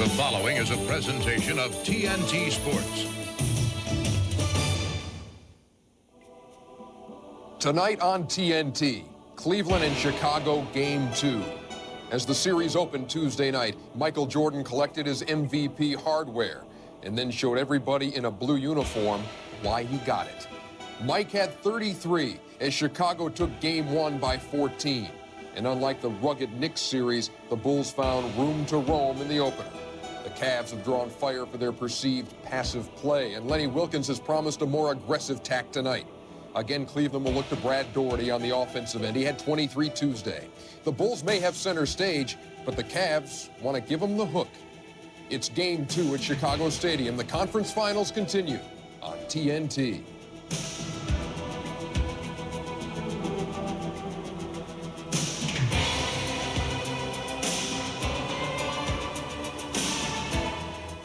The following is a presentation of TNT Sports. Tonight on TNT, Cleveland and Chicago Game 2. As the series opened Tuesday night, Michael Jordan collected his MVP hardware and then showed everybody in a blue uniform why he got it. Mike had 33 as Chicago took Game 1 by 14. And unlike the rugged Knicks series, the Bulls found room to roam in the opener. The Cavs have drawn fire for their perceived passive play, and Lenny Wilkens has promised a more aggressive tack tonight. Again, Cleveland will look to Brad Daugherty on the offensive end. He had 23 Tuesday. The Bulls may have center stage, but the Cavs want to give them the hook. It's Game 2 at Chicago Stadium. The conference finals continue on TNT.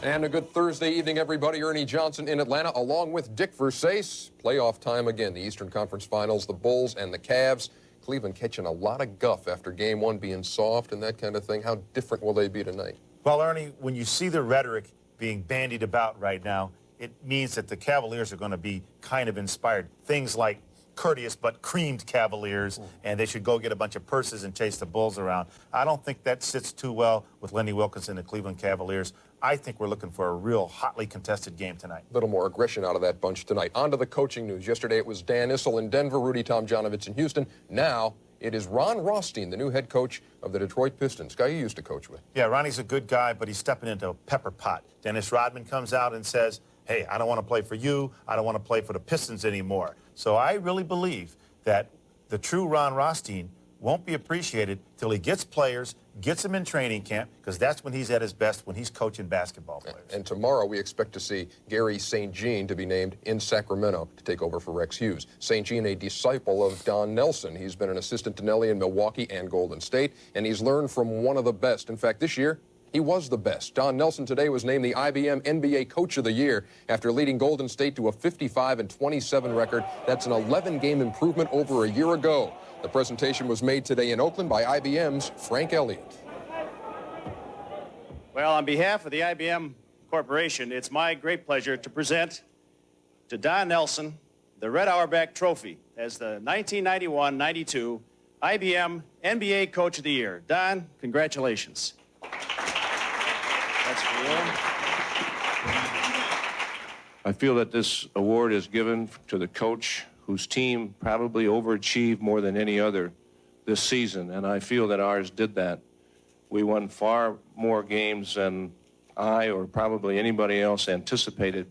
And a good Thursday evening, everybody. Ernie Johnson in Atlanta, along with Dick Versace. Playoff time again, the Eastern Conference Finals, the Bulls and the Cavs. Cleveland catching a lot of guff after Game 1 being soft and that kind of thing. How different will they be tonight? Well, Ernie, when you see the rhetoric being bandied about right now, it means that the Cavaliers are going to be kind of inspired. Things like courteous but creamed Cavaliers, and they should go get a bunch of purses and chase the Bulls around. I don't think that sits too well with Lenny Wilkens and the Cleveland Cavaliers. I think we're looking for a real hotly contested game tonight. A little more aggression out of that bunch tonight. On to the coaching news. Yesterday it was Dan Issel in Denver, Rudy Tomjanovich in Houston. Now it is Ron Rothstein, the new head coach of the Detroit Pistons, guy you used to coach with. Yeah, Ronnie's a good guy, but he's stepping into a pepper pot. Dennis Rodman comes out and says, hey, I don't want to play for you. I don't want to play for the Pistons anymore. So I really believe that the true Ron Rothstein won't be appreciated till he gets players, gets them in training camp, because that's when he's at his best, when he's coaching basketball players. And tomorrow we expect to see Gary St. Jean to be named in Sacramento to take over for Rex Hughes. St. Jean, a disciple of Don Nelson. He's been an assistant to Nelly in Milwaukee and Golden State, and he's learned from one of the best. In fact, this year, he was the best. Don Nelson today was named the IBM NBA Coach of the Year after leading Golden State to a 55-27 record. That's an 11-game improvement over a year ago. The presentation was made today in Oakland by IBM's Frank Elliott. Well, on behalf of the IBM Corporation, it's my great pleasure to present to Don Nelson the Red Auerbach Trophy as the 1991-92 IBM NBA Coach of the Year. Don, congratulations. That's for you. I feel that this award is given to the coach whose team probably overachieved more than any other this season, and I feel that ours did that. We won far more games than I or probably anybody else anticipated.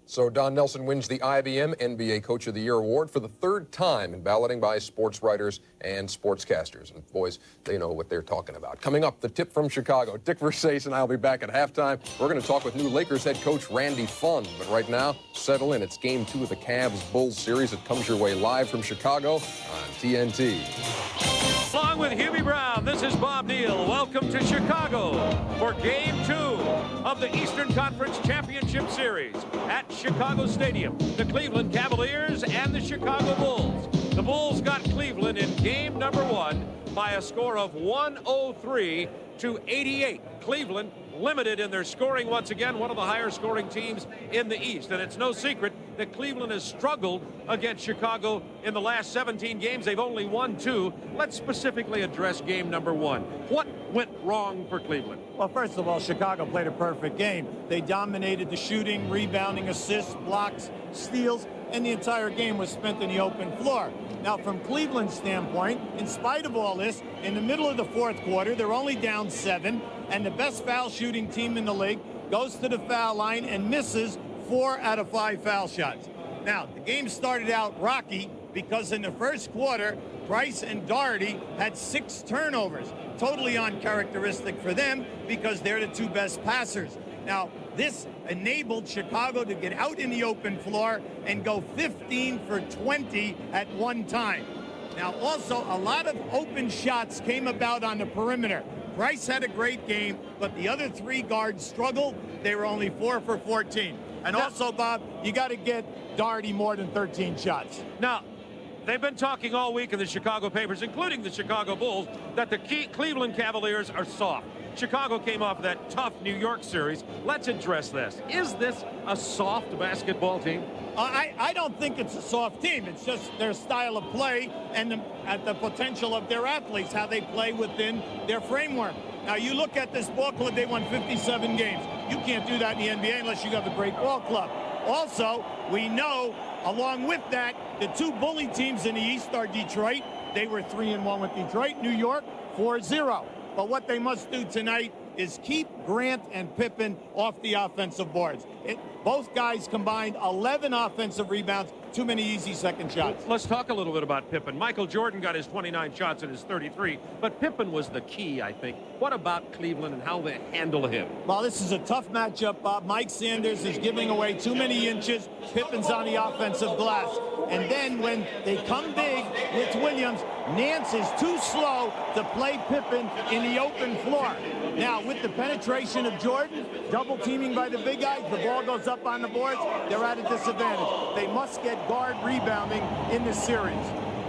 So Don Nelson wins the IBM NBA Coach of the Year award for the third time in balloting by sports writers and sportscasters. And boys, they know what they're talking about. Coming up, the tip from Chicago. Dick Versace and I will be back at halftime. We're going to talk with new Lakers head coach Randy Pfund. But right now, settle in. It's Game 2 of the Cavs-Bulls series. It comes your way live from Chicago on TNT. Along with Hubie Brown, this is Bob Neal. Welcome to Chicago for Game 2 of the Eastern Conference Championship Series at Chicago Stadium. The Cleveland Cavaliers and the Chicago Bulls. The Bulls got Cleveland in game number 1 by a score of 103-88. Cleveland limited in their scoring once again, one of the higher scoring teams in the East. And it's no secret that Cleveland has struggled against Chicago in the last 17 games. They've only won 2. Let's specifically address game number 1. What went wrong for Cleveland? Well, first of all, Chicago played a perfect game. They dominated the shooting, rebounding, assists, blocks, steals, and the entire game was spent in the open floor. Now, from Cleveland's standpoint, in spite of all this, in the middle of the fourth quarter, they're only down 7, and the best foul shooting team in the league goes to the foul line and misses 4 out of 5 foul shots. Now, the game started out rocky because in the first quarter, Price and Daugherty had 6 turnovers, totally uncharacteristic for them because they're the 2 best passers. Now, this enabled Chicago to get out in the open floor and go 15 for 20 at one time. Now, also, a lot of open shots came about on the perimeter. Price had a great game, but the other 3 guards struggled. They were only 4 for 14. And also, Bob, you got to get Daugherty more than 13 shots. Now, They've been talking all week in the Chicago papers, including the Chicago Bulls, that the Cleveland Cavaliers are soft. Chicago came off that tough New York series. Let's address this. Is this a soft basketball team? I don't think it's a soft team. It's just their style of play and the potential of their athletes, how they play within their framework. Now, you look at this ball club, they won 57 games. You can't do that in the NBA unless you have a great ball club. Also, we know, along with that, the two bully teams in the East are Detroit. They were 3-1 with Detroit. New York, 4-0. But what they must do tonight is keep Grant and Pippen off the offensive boards. Both guys combined 11 offensive rebounds, too many easy second shots. Let's talk a little bit about Pippen. Michael Jordan got his 29 shots and his 33, but Pippen was the key, I think. What about Cleveland and how they handle him? Well, this is a tough matchup, Bob. Mike Sanders is giving away too many inches. Pippen's on the offensive glass. And then when they come big with Williams, Nance is too slow to play Pippen in the open floor. Now, with the penetration of Jordan, double teaming by the big guys, the ball goes up on the boards, they're at a disadvantage. They must get guard rebounding in this series.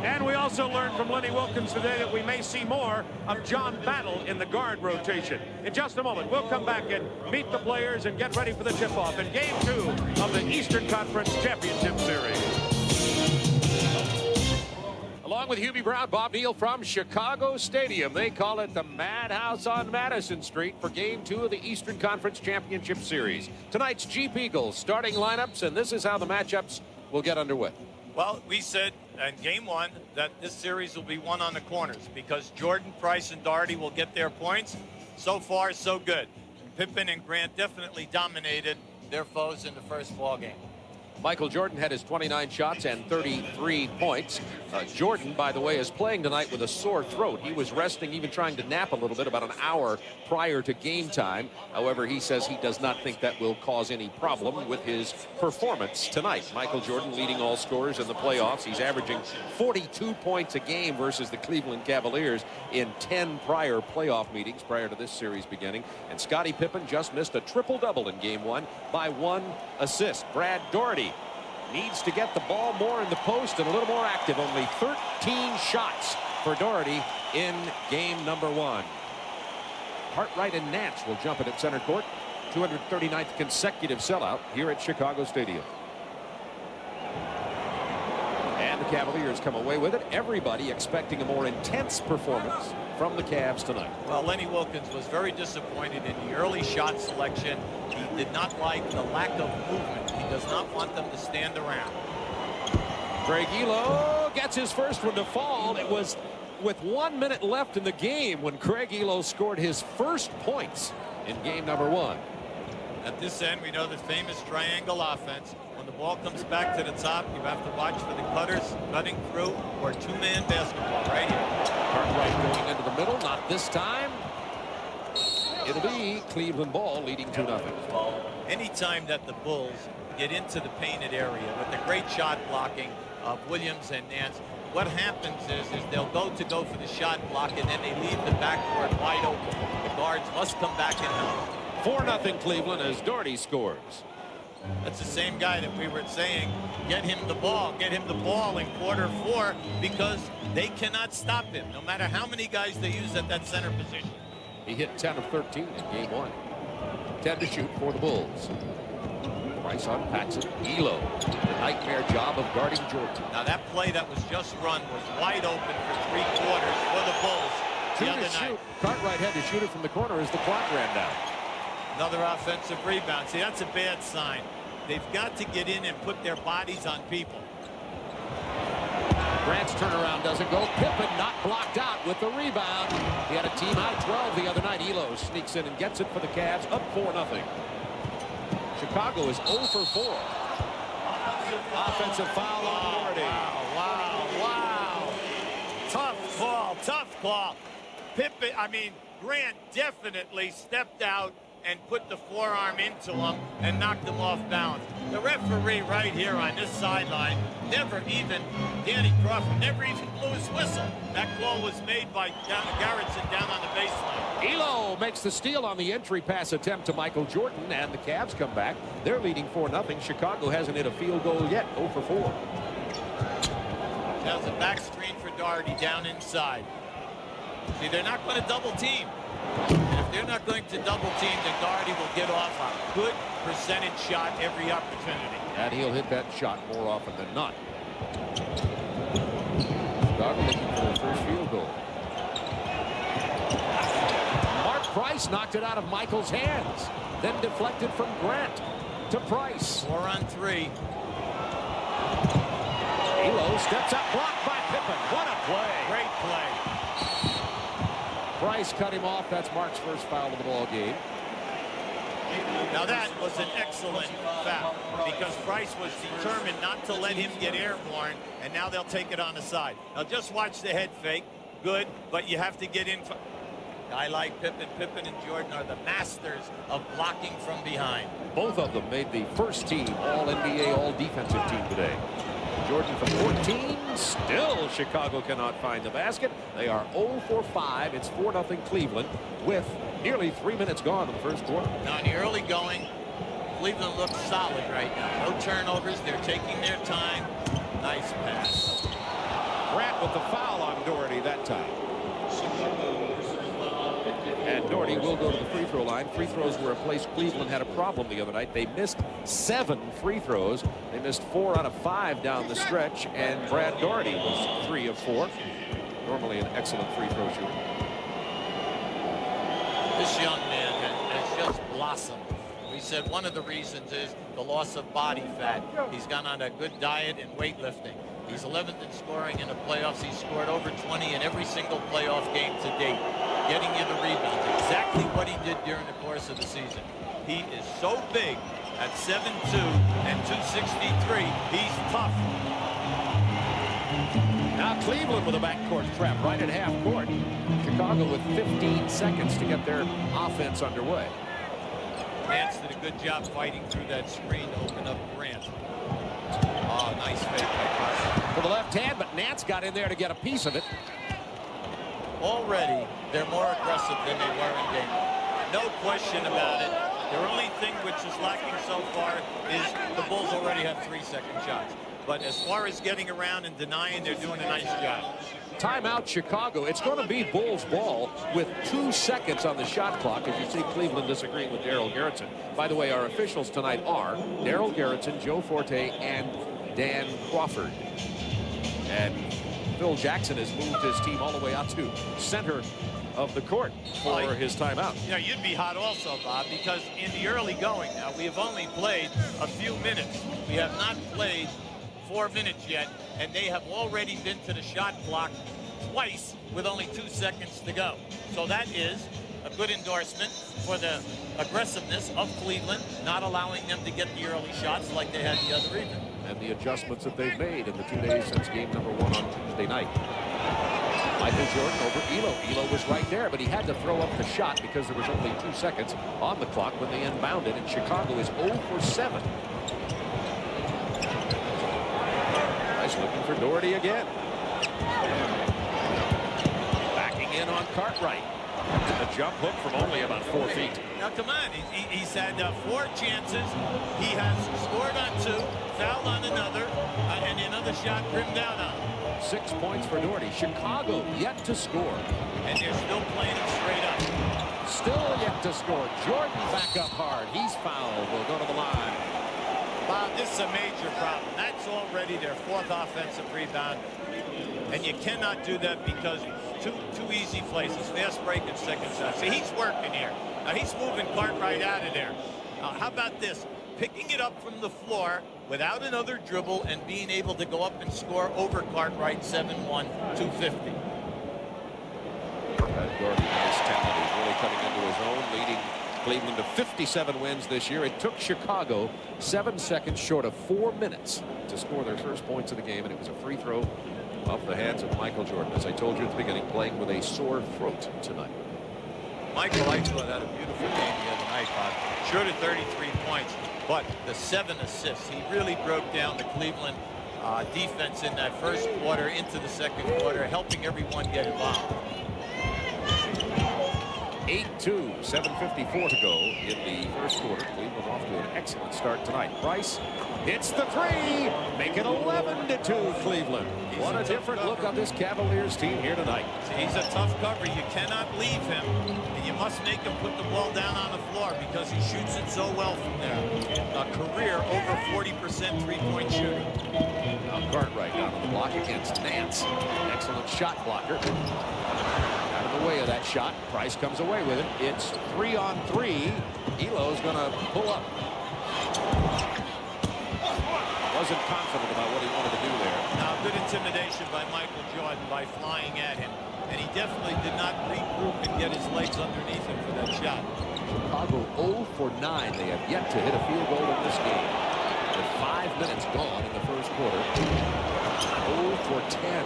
And we also learned from Lenny Wilkins today that we may see more of John Battle in the guard rotation. In just a moment, we'll come back and meet the players and get ready for the tip-off in Game 2 of the Eastern Conference Championship Series. Along with Hubie Brown, Bob Neal from Chicago Stadium. They call it the Madhouse on Madison Street for Game 2 of the Eastern Conference Championship Series. Tonight's Jeep Eagles starting lineups, and this is how the matchups will get underway. Well, we said in Game 1 that this series will be won on the corners because Jordan, Price, and Daugherty will get their points. So far, so good. Pippen and Grant definitely dominated their foes in the first ball game. Michael Jordan had his 29 shots and 33 points. Jordan, by the way, is playing tonight with a sore throat. He was resting, even trying to nap a little bit about an hour prior to game time. However, he says he does not think that will cause any problem with his performance tonight. Michael Jordan leading all scorers in the playoffs. He's averaging 42 points a game versus the Cleveland Cavaliers in 10 prior playoff meetings prior to this series beginning. And Scottie Pippen just missed a triple-double in Game 1 by 1 assist. Brad Daugherty needs to get the ball more in the post and a little more active. Only 13 shots for Daugherty in game number 1. Cartwright and Nance will jump it at center court. 239th consecutive sellout here at Chicago Stadium. And the Cavaliers come away with it. Everybody expecting a more intense performance from the Cavs tonight. Well, Lenny Wilkins was very disappointed in the early shot selection. He did not like the lack of movement. He does not want them to stand around. Craig Ehlo gets his first one to fall. It was with 1 minute left in the game when Craig Ehlo scored his first points in game number 1. At this end, we know the famous triangle offense. When the ball comes back to the top, you have to watch for the cutters cutting through or two-man basketball right here. Cartwright going into the middle, not this time. It'll be Cleveland ball leading 2-0. Anytime that the Bulls get into the painted area with the great shot blocking of Williams and Nance, what happens is they'll go for the shot block and then they leave the backboard wide open. The guards must come back and help. 4-0 Cleveland as Daugherty scores. That's the same guy that we were saying, get him the ball in quarter 4 because they cannot stop him, no matter how many guys they use at that center position. He hit 10 of 13 in game 1. 10 to shoot for the Bulls. Price on Paxson. Ehlo, the nightmare job of guarding Jordan. Now that play that was just run was wide open for 3 quarters for the Bulls the other night. Cartwright had to shoot it from the corner as the clock ran down. Another offensive rebound. See, that's a bad sign. They've got to get in and put their bodies on people. Grant's turnaround doesn't go. Pippen not blocked out with the rebound. He had a team high 12 the other night. Ehlo sneaks in and gets it for the Cavs, up 4-0. Chicago is 0 for 4. Offensive foul on Daugherty. Wow. Tough call. Grant definitely stepped out and put the forearm into him and knocked him off balance. The referee right here on this sideline Danny Crawford never even blew his whistle. That call was made by Garrettson down on the baseline. Ehlo makes the steal on the entry pass attempt to Michael Jordan, and the Cavs come back. They're leading 4-0. Chicago hasn't hit a field goal yet, 0 for 4. Has a back screen for Daugherty down inside. See, they're not going to double team. And if they're not going to double team, then Daugherty will get off a good percentage shot every opportunity. And he'll hit that shot more often than not. Chicago looking for their first field goal. Mark Price knocked it out of Michael's hands. Then deflected from Grant to Price. 4 on 3. Ehlo steps up, blocked by Pippen. What a play. Great play. Price cut him off. That's Mark's first foul of the ball game. Now that was an excellent foul because Price was determined not to let him get airborne, and now they'll take it on the side. Now just watch the head fake. Good, but you have to get in. Guy like Pippen and Jordan are the masters of blocking from behind. Both of them made the first team All-NBA, All-Defensive team today. Jordan from 14. Still, Chicago cannot find the basket. They are 0 for 5. It's 4-0 Cleveland with nearly 3 minutes gone in the first quarter. Now in the early going, Cleveland looks solid right now. No turnovers. They're taking their time. Nice pass. Grant with the foul on Daugherty that time. And Daugherty will go to the free throw line. Free throws were a place Cleveland had a problem the other night. They missed 7 free throws. They missed 4 out of 5 down the stretch. And Brad Daugherty was 3 of 4. Normally an excellent free throw shooter. This young man has just blossomed. We said one of the reasons is the loss of body fat. He's gone on a good diet and weightlifting. He's 11th in scoring in the playoffs. He's scored over 20 in every single playoff game to date. Getting you the rebounds. Exactly what he did during the course of the season. He is so big at 7'2" and 263. He's tough. Now Cleveland with a backcourt trap right at half court. Chicago with 15 seconds to get their offense underway. Nance did a good job fighting through that screen to open up Grant. Oh, nice fake by Paxson. For the left hand, but Nance got in there to get a piece of it. Already, they're more aggressive than they were in game 1. No question about it. Their only thing which is lacking so far is the Bulls already have 3-second shots. But as far as getting around and denying, they're doing a nice job. Timeout Chicago. It's going to be Bulls ball with 2 seconds on the shot clock as you see Cleveland disagreeing with Daryl Garrettson. By the way, our officials tonight are Daryl Garrettson, Joe Forte, and Dan Crawford. And Phil Jackson has moved his team all the way out to center of the court for his timeout. Yeah, you'd be hot also, Bob, because in the early going now, we have only played a few minutes. We have not played 4 minutes yet, and they have already been to the shot clock twice with only 2 seconds to go. So that is a good endorsement for the aggressiveness of Cleveland, not allowing them to get the early shots like they had the other evening. And the adjustments that they've made in the 2 days since game number 1 on Tuesday night. Michael Jordan over Ehlo. Ehlo was right there, but he had to throw up the shot because there was only 2 seconds on the clock when they inbounded, and Chicago is 0 for 7. Nice looking for Daugherty again. Backing in on Cartwright. A jump hook from only about 4 feet. Now, come on. He's had 4 chances. He has scored on 2, fouled on another, and another shot rimmed out on. 6 points for Daugherty. Chicago yet to score. And they're still playing him straight up. Still yet to score. Jordan back up hard. He's fouled. Will go to the line. Bob, this is a major problem. That's already their 4th offensive rebound. And you cannot do that because two easy places. Fast break and second shot. See, he's working here. Now, he's moving Cartwright out of there. How about this? Picking it up from the floor without another dribble and being able to go up and score over Cartwright 7'1", 250. Daugherty, nice talent. He's really coming into his own, leading Cleveland to 57 wins this year. It took Chicago 7 seconds short of 4 minutes to score their first points of the game, and it was a free throw off the hands of Michael Jordan. As I told you at the beginning, playing with a sore throat tonight. Michael Eichler had a beautiful game the other night, Bob. Short of 33 points, but the 7 assists. He really broke down the Cleveland defense in that first quarter into the second quarter, helping everyone get involved. 8-2, 7:54 to go in the first quarter. Cleveland off to an excellent start tonight. Price hits the three, make it 11-2 Cleveland. What a different look on this Cavaliers team here tonight. He's a tough cover. You cannot leave him, and you must make him put the ball down on the floor because he shoots it so well from there. A career over 40% three-point shooter. Now Cartwright down on the block against Nance. Excellent shot blocker. Out of the way of that shot. Price comes away with it. It's 3-on-3. Ehlo's going to pull up. Wasn't confident about what he wanted to do there. Now, good intimidation by Michael Jordan by flying at him. And he definitely did not regroup and get his legs underneath him for that shot. Chicago 0 for 9. They have yet to hit a field goal in this game. With 5 minutes gone in the first quarter. 0 for 10.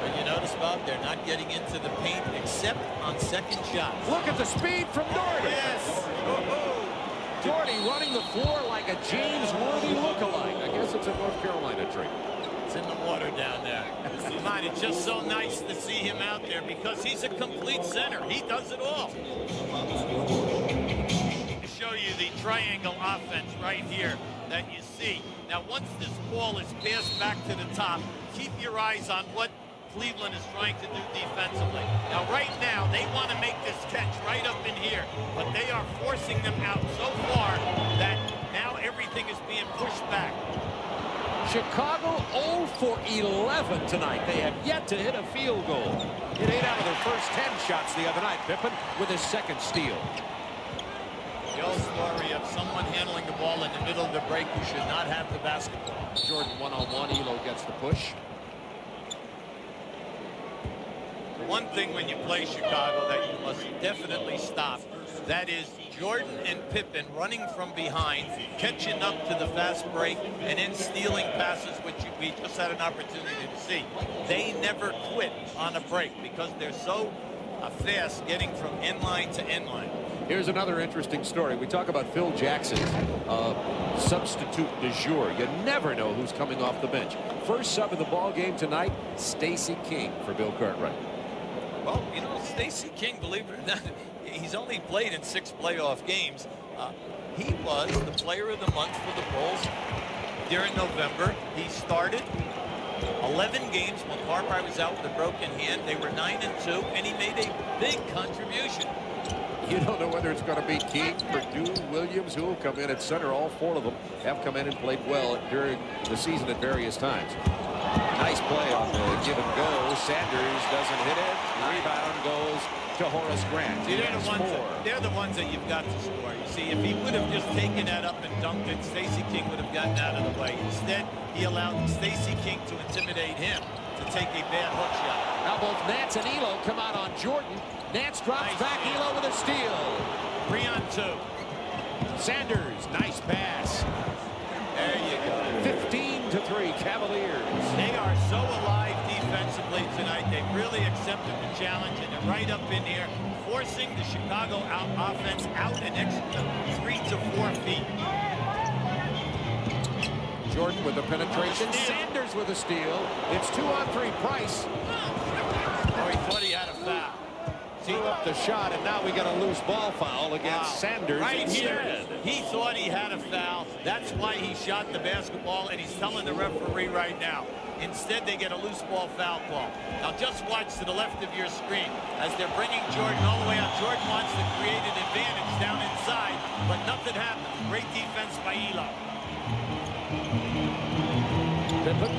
And you notice, Bob, they're not getting into the paint except on second shots. Look at the speed from Daugherty. Yes. Daugherty running the floor like a James Worthy lookalike. I guess it's a North Carolina trait. It's in the water down there. Come on, it's just so nice to see him out there because he's a complete center. He does it all. To show you the triangle offense right here that you see. Now, once this ball is passed back to the top, keep your eyes on what Cleveland is trying to do defensively. Now, right now, they want to make this catch right up in here, but they are forcing them out so far that now everything is being pushed back. Chicago 0 for 11 tonight. They have yet to hit a field goal. Hit 8 out of their first 10 shots the other night. Pippen with his second steal. The old story of someone handling the ball in the middle of the break who should not have the basketball. Jordan one-on-one. Ehlo gets the push. One thing when you play Chicago that you must definitely stop, that is Jordan and Pippen running from behind, catching up to the fast break, and then stealing passes, which we just had an opportunity to see. They never quit on a break because they're so fast getting from inline to inline. Here's another interesting story. We talk about Phil Jackson, substitute de jour. You never know who's coming off the bench. First sub of the ball game tonight, Stacey King for Bill Cartwright. Well, you know, Stacey King, believe it or not, he's only played in 6 playoff games. He was the player of the month for the Bulls during November. He started 11 games when Cartwright was out with a broken hand. They were 9-2, and he made a big contribution. You don't know whether it's going to be King, Perdue, Williams, who will come in at center. All 4 of them have come in and played well during the season at various times. Nice play on the give and go. Sanders doesn't hit it. Rebound goes to Horace Grant. See, they're the ones that you've got to score. You see, if he would have just taken that up and dunked it, Stacey King would have gotten out of the way. Instead, he allowed Stacey King to intimidate him to take a bad hook shot. Now both Nance and Ehlo come out on Jordan. Nance drops back. Ehlo with a steal. 3-on-2. Sanders, nice pass. There you go. 15-3 Cavaliers. They are so alive defensively tonight. They really accepted the challenge, and they're right up in here, forcing the Chicago offense out an extra 3 to 4 feet. Jordan with the penetration. Sanders with a steal. It's 2-on-3 Price. Oh, he thought he had a foul. Threw up the shot, and now we got a loose ball foul against Sanders. Right instead. here, he thought he had a foul. That's why he shot the basketball, and he's telling the referee right now. Instead, they get a loose ball foul call. Now, just watch to the left of your screen as they're bringing Jordan all the way out. Jordan wants to create an advantage down inside, but nothing happens. Great defense by Ehlo. Pippen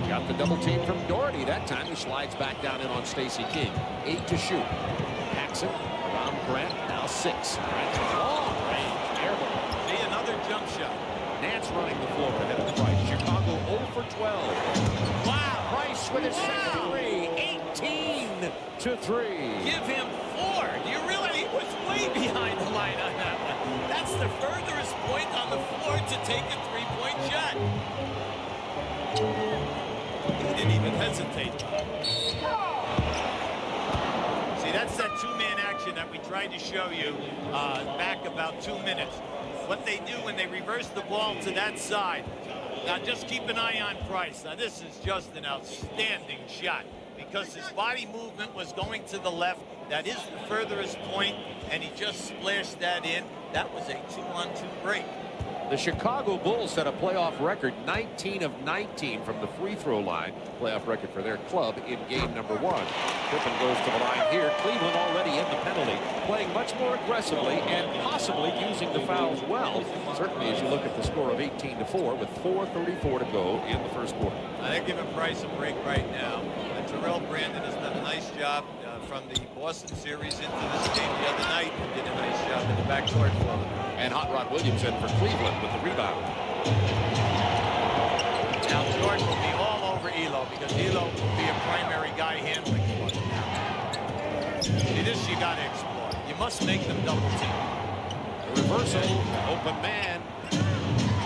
got the double team from Daugherty. That time he slides back down in on Stacey King. 8 to shoot. Paxson around Grant. Now 6. Grant long range. Airball. See, another jump shot. Nance running the floor ahead of Price. Chicago 0 for 12. Wow. Price with his second three. 18-3. Give him 4. Do you realize he was way behind the line on that one? That's the furthest point on the floor to take a 3-point shot. He didn't even hesitate. See, that's that 2-man action that we tried to show you back about 2 minutes. What they do when they reverse the ball to that side. Now, just keep an eye on Price. Now, this is just an outstanding shot because his body movement was going to the left. That is the furthest point, and he just splashed that in. That was a 2-on-2 break. The Chicago Bulls set a playoff record 19 of 19 from the free throw line. Playoff record for their club in game number 1. Pippen goes to the line here. Cleveland already in the penalty, playing much more aggressively and possibly using the fouls well. Certainly as you look at the score of 18-4 with 4:34 to go in the first quarter. They're giving Price a break right now. Terrell Brandon has done a nice job from the Boston series into this game the other night. He did a nice job in the backcourt for them. And Hot Rod Williams in for Cleveland with the rebound. Now Jordan will be all over Ehlo because Ehlo will be a primary guy handling for him now. See, this you got to explore. You must make them double team. The reversal, open man.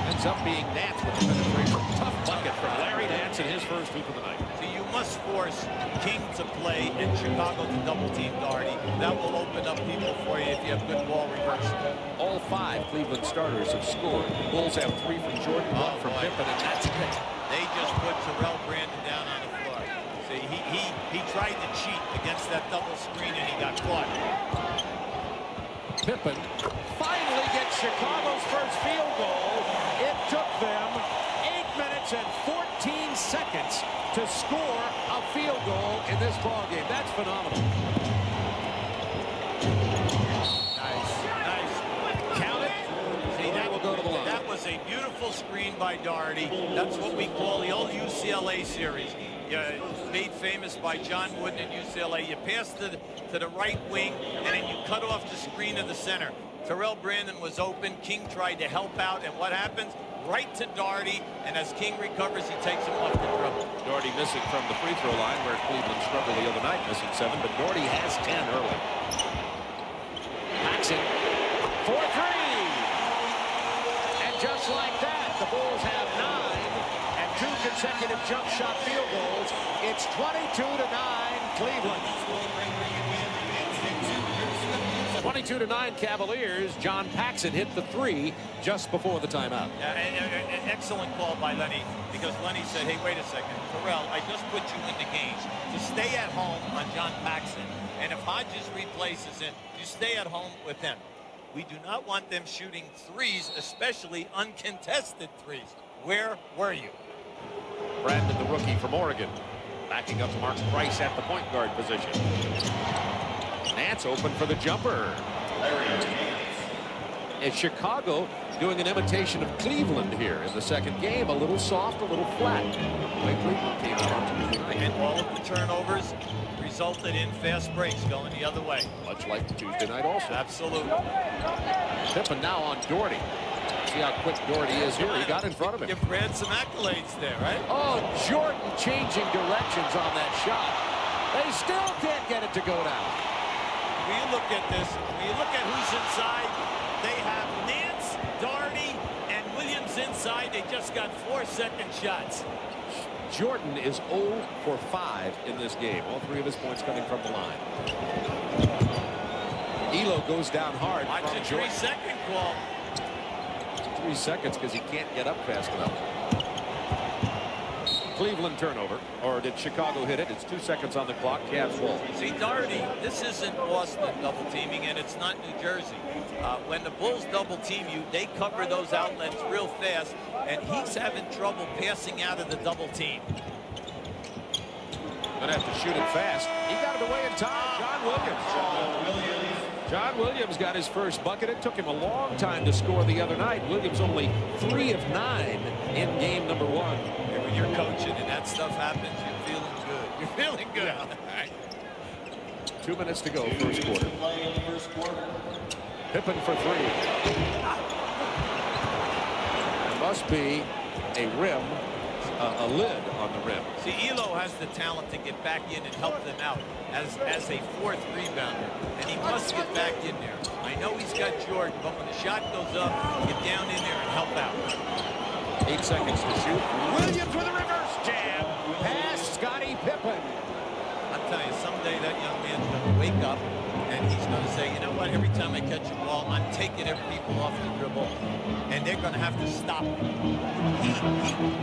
Ends up being Nance with the penetration. Tough bucket from Larry Nance in his first hoop of the night. So you must force King to play and Chicago to double team Daugherty. That will open up people for you if you have good ball reversal. All 5 Cleveland starters have scored. The Bulls have 3 from Jordan, 1 from Pippen, and that's it. They just put Terrell Brandon down on the floor. See, he tried to cheat against that double screen and he got caught. Pippen finally gets Chicago's first field goal. It took them 8 minutes and 14 seconds to score a field goal in this ballgame. That's phenomenal. Nice. Count it. See, that will go to the line. That was a beautiful screen by Daugherty. That's what we call the old UCLA series. Made famous by John Wooden at UCLA. You pass to the right wing, and then you cut off the screen of the center. Terrell Brandon was open. King tried to help out, and what happens? Right to Daugherty, and as King recovers, he takes him off the dribble. Daugherty missing from the free throw line where Cleveland struggled the other night, missing 7, but Daugherty has 10 early. Paxson for 3. And just like that, the Bulls have 9 and 2 consecutive jump shot field goals. It's 22-9 Cleveland. 22-9 Cavaliers. John Paxson hit the 3 just before the timeout. An excellent call by Lenny, because Lenny said, hey, wait a second, Terrell, I just put you in the game to stay at home on John Paxson, and if Hodges replaces it, you stay at home with him. We do not want them shooting threes, especially uncontested threes. Where were you? Brandon, the rookie from Oregon, backing up Mark Price at the point guard position. Nance open for the jumper. And Chicago doing an imitation of Cleveland here in the second game. A little soft, a little flat. Cleveland came out on Tuesday. And all of the turnovers resulted in fast breaks going the other way. Much like Tuesday night also. Absolutely. Pippen now on Daugherty. See how quick Daugherty is here. He got in front of him. Give Brad some accolades there, right? Oh, Jordan changing directions on that shot. They still can't get it to go down. When you look at this, when you look at who's inside, they have Nance, Daugherty, and Williams inside. They just got 4-second shots. Jordan is 0 for 5 in this game. All 3 of his points coming from the line. Ehlo goes down hard. Watch the 3-second call. 3 seconds because he can't get up fast enough. Cleveland turnover, or did Chicago hit it? It's 2 seconds on the clock. Cavs roll. See, Daugherty, this isn't Boston double teaming, and it's not New Jersey. When the Bulls double team you, they cover those outlets real fast, and he's having trouble passing out of the double team. Gonna have to shoot it fast. He got it away in time. John Williams got his first bucket. It took him a long time to score the other night. Williams only 3 of 9 in game number 1. And when you're coaching and that stuff happens, you're feeling good. You're feeling good. Yeah. 2 minutes to go, first quarter. Pippen for 3. There must be a rim, a lid on the rim. See, Ehlo has the talent to get back in and help them out as a 4th rebounder, and he must get back in there. I know he's got Jordan, but when the shot goes up, get down in there and help out. 8 seconds to shoot. Williams with a reverse jam. Pass Scottie Pippen. I'll tell you, someday that young man's going to wake up and he's going to say, you know what, every time I catch a ball, I'm taking people off the dribble, and they're going to have to stop him. He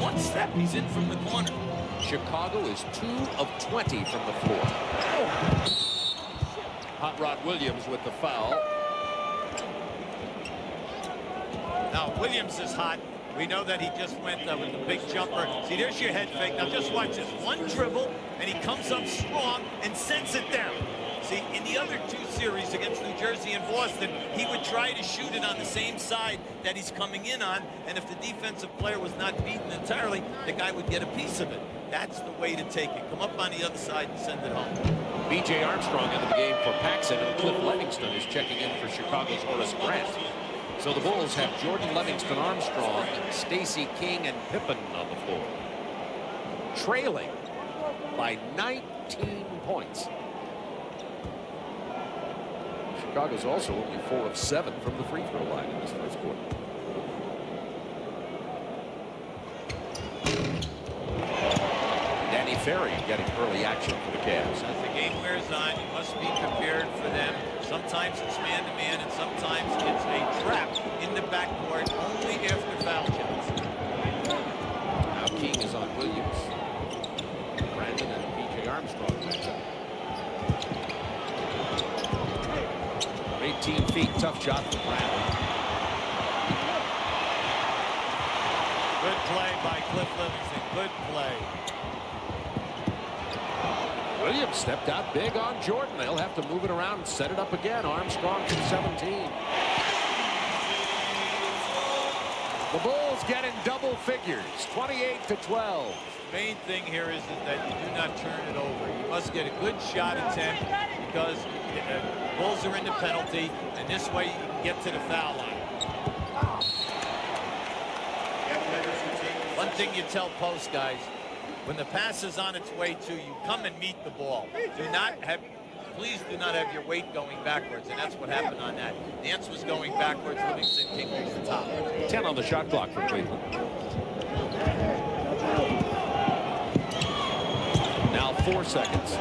one step, he's in from the corner. Chicago is 2 of 20 from the floor. Hot Rod Williams with the foul. Now, Williams is hot. We know that he just went with the big jumper. See, there's your head fake. Now, just watch this. One dribble, and he comes up strong and sends it down. See, in the other 2 series against New Jersey and Boston, he would try to shoot it on the same side that he's coming in on, and if the defensive player was not beaten entirely, the guy would get a piece of it. That's the way to take it. Come up on the other side and send it home. B.J. Armstrong into the game for Paxson, and Cliff Livingston is checking in for Chicago's Horace Grant. So the Bulls have Jordan, Livingston, Armstrong, Stacey King, and Pippen on the floor. Trailing by 19 points. Chicago's also only 4 of 7 from the free throw line in this first quarter. Danny Ferry getting early action for the Cavs. As the game wears on, you must be prepared for them. Sometimes it's man-to-man, and sometimes it's a trap in the backcourt only after foul shots. Now King is on Williams. Brandon and B.J. Armstrong matchup. 18 feet, tough shot for Brandon. Good play by Cliff Livingston. Good play. Williams stepped out big on Jordan. They'll have to move it around and set it up again. Armstrong from 17. The Bulls get in double figures, 28-12. Main thing here is that you do not turn it over. You must get a good shot attempt because Bulls are in the penalty, and this way you can get to the foul line. One thing you tell post guys, when the pass is on its way to you, come and meet the ball. Please do not have your weight going backwards, and that's what happened on that. Nance was going backwards, Livingston King was the top. 10 on the shot clock for Cleveland. Now 4 seconds.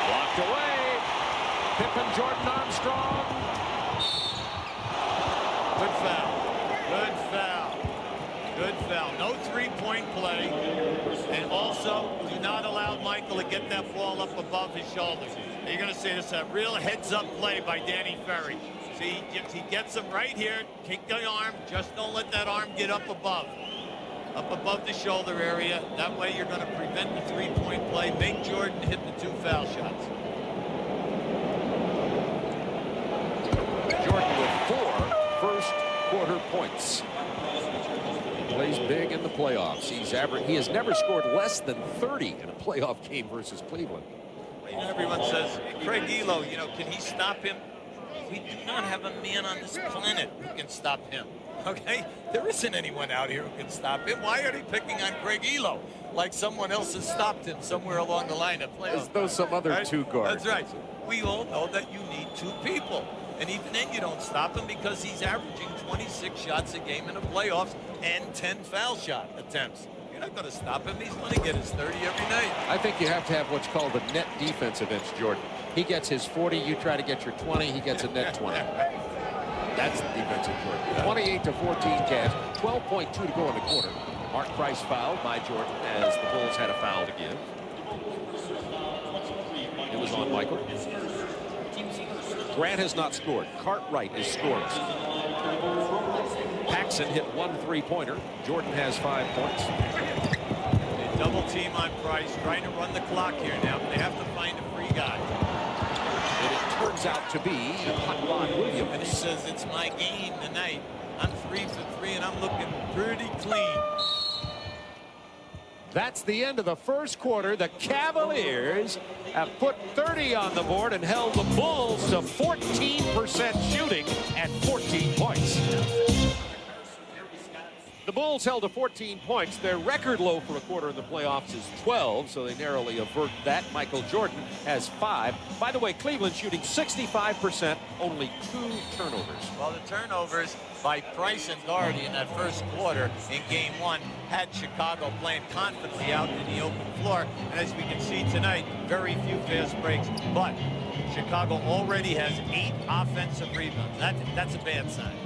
Blocked away. Pippen, Jordan, Armstrong. Good foul. Good foul. Good foul. No three-point play. And also, do not allow Michael to get that ball up above his shoulders. And you're going to see this a real heads-up play by Danny Ferry. See, he gets him right here. Kick the arm. Just don't let that arm get up above the shoulder area. That way you're going to prevent the three-point play. Make Jordan hit the 2 foul shots. Jordan with 4 first-quarter points. Plays big in the playoffs. He has never scored less than 30 in a playoff game versus Cleveland. You know, everyone says, Craig Ehlo, can he stop him? We do not have a man on this planet who can stop him. Okay? There isn't anyone out here who can stop him. Why are they picking on Craig Ehlo? Like someone else has stopped him somewhere along the line of playoff. As though some other right? 2 guards. That's right. We all know that you need 2 people. And even then you don't stop him because he's averaging 26 shots a game in the playoffs and 10 foul shot attempts. You're not going to stop him. He's going to get his 30 every night. I think you have to have what's called a net defense against Jordan. He gets his 40, you try to get your 20, he gets a net 20. That's the defense of Jordan. 28-14 Cavs, 12.2 to go in the quarter. Mark Price fouled by Jordan as the Bulls had a foul to give. It was on Michael. Grant has not scored. Cartwright is scoreless. Paxson hit 1 3-pointer. Jordan has 5 points. They double team on Price, trying to run the clock here now, but they have to find a free guy. And it turns out to be Hot Rod Williams. And he says, it's my game tonight. I'm 3 for 3, and I'm looking pretty clean. That's the end of the first quarter. The Cavaliers have put 30 on the board and held the Bulls to 14% shooting and 14 points. The Bulls held to 14 points. Their record low for a quarter in the playoffs is 12, so they narrowly avert that. Michael Jordan has 5. By the way, Cleveland shooting 65%, only 2 turnovers. Well, the turnovers by Price and Daugherty in that first quarter in game 1 had Chicago playing confidently out in the open floor. And as we can see tonight, very few fast breaks. But Chicago already has 8 offensive rebounds. That's a bad sign.